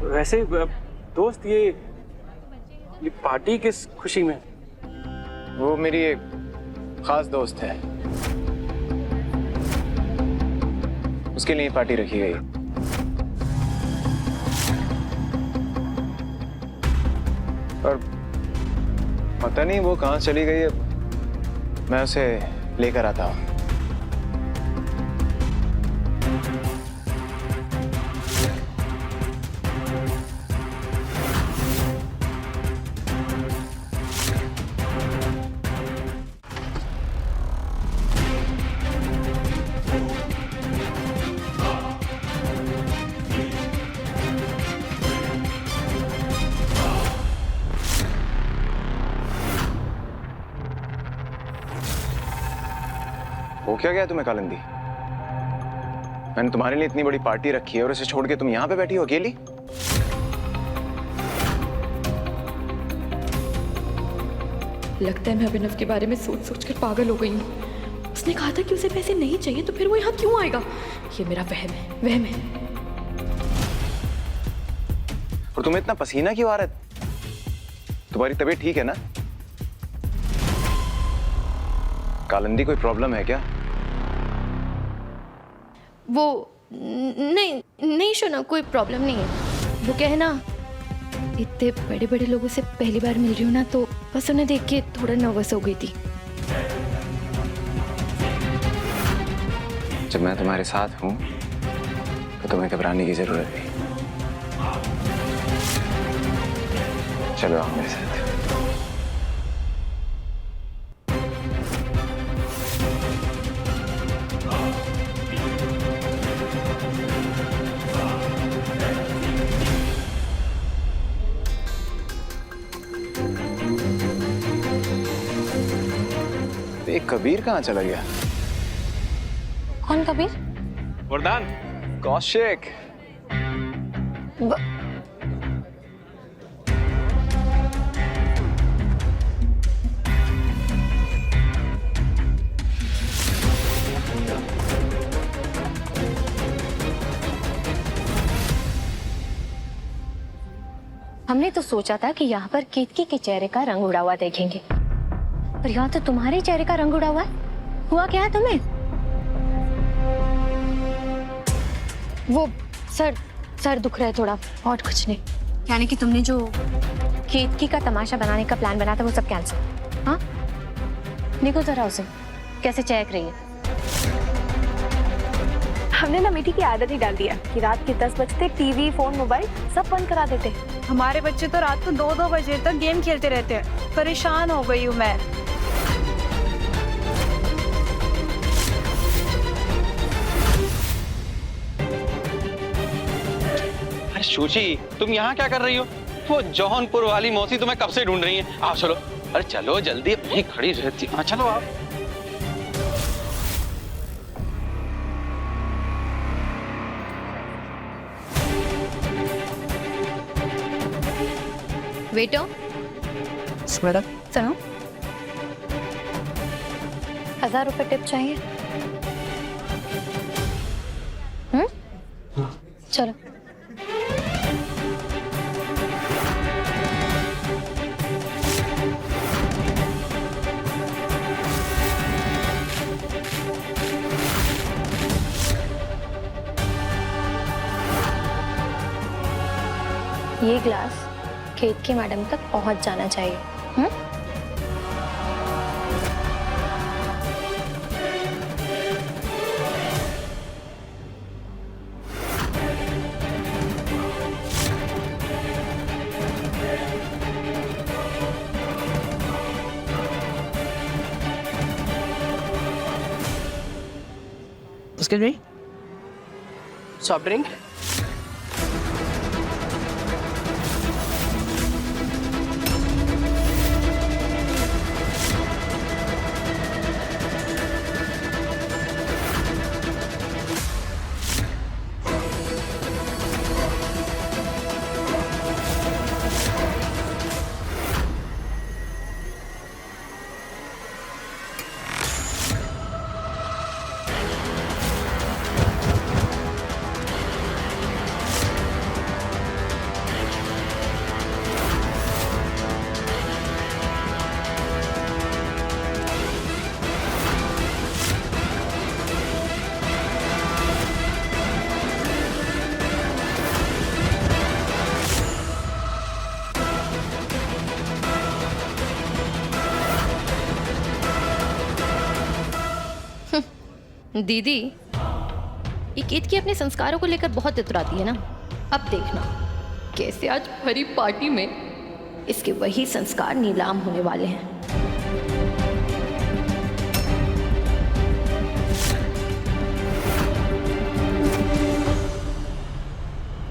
वैसे दोस्त, ये पार्टी किस खुशी में? वो मेरी एक खास दोस्त है, उसके लिए पार्टी रखी गई। और पता नहीं वो कहाँ चली गई है, मैं उसे लेकर आता हूँ। वो क्या गया तुम्हें कालिंदी? मैंने तुम्हारे लिए इतनी बड़ी पार्टी रखी है और इसे छोड़ के तुम यहाँ पे बैठी हो अकेली? लगता है मैं अभिनव के बारे में सोच सोच कर पागल हो गई हूँ। उसने कहा था कि उसे पैसे नहीं चाहिए, तो फिर वो यहाँ क्यों आएगा? ये मेरा वहम है। और तुम्हें इतना पसीना क्यों आ रहा है? तुम्हारी तबीयत ठीक है ना? कालिंदी, कोई प्रॉब्लम है क्या? वो नहीं सुना, कोई प्रॉब्लम नहीं है। वो क्या है ना, इतने बड़े बड़े लोगों से पहली बार मिल रही हूँ ना, तो बस उन्हें देख के थोड़ा नर्वस हो गई थी। जब मैं तुम्हारे साथ हूँ तो तुम्हें घबराने की जरूरत नहीं। चलो आओ मेरे साथ। कबीर कहाँ चला गया? कौन कबीर? वरदान, कौशिक। हमने तो सोचा था कि यहाँ पर केतकी के चेहरे का रंग उड़ा हुआ देखेंगे, पर यहाँ तो तुम्हारे चेहरे का रंग उड़ा हुआ है। हुआ क्या है तुम्हें? वो सर दुख रहा है थोड़ा, और कुछ नहीं। यानी कि तुमने जो केतकी का तमाशा बनाने का प्लान बना था वो सब कैंसिल? हाँ, देखो जरा उसे कैसे चहक रही है। हमने ना मीठी की आदत ही डाल दिया कि रात के 10 बजते टीवी, फोन, मोबाइल सब बंद करा देते। हमारे बच्चे तो रात को 2-2 बजे तक गेम खेलते रहते हैं। परेशान हो गई हूँ मैं। अरे शुचि, तुम यहाँ क्या कर रही हो? वो जौनपुर वाली मौसी तुम्हें कब से ढूंढ रही है। आओ चलो। अरे चलो जल्दी, अपनी खड़ी रहती। हाँ चलो आप। Veto, madam. सुनो, 1000 रुपए टिप चाहिए। चलो। ये ग्लास खेत की मैडम तक पहुंच जाना चाहिए। Excuse me? Soft drink? दीदी, ये केत की अपने संस्कारों को लेकर बहुत इतराती है ना। अब देखना कैसे आज भरी पार्टी में इसके वही संस्कार नीलाम होने वाले हैं।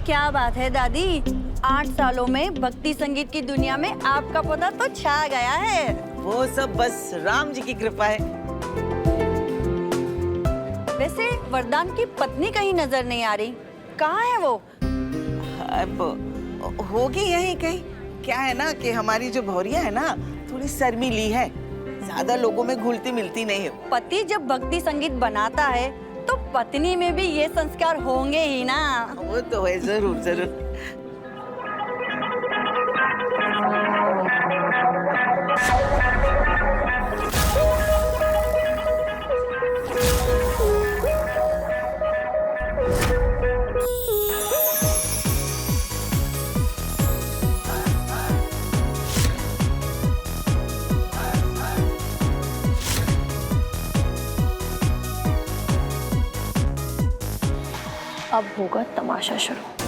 क्या बात है दादी, 8 सालों में भक्ति संगीत की दुनिया में आपका पता तो छा गया है। वो सब बस राम जी की कृपा है। वैसे वरदान की पत्नी कहीं नजर नहीं आ रही, कहाँ है वो? अब होगी यहीं कहीं। क्या है ना कि हमारी जो भौरिया है ना, थोड़ी शर्मीली है, ज्यादा लोगों में घुलती मिलती नहीं है। पति जब भक्ति संगीत बनाता है तो पत्नी में भी ये संस्कार होंगे ही ना। वो तो है, जरूर जरूर। अब होगा तमाशा शुरू।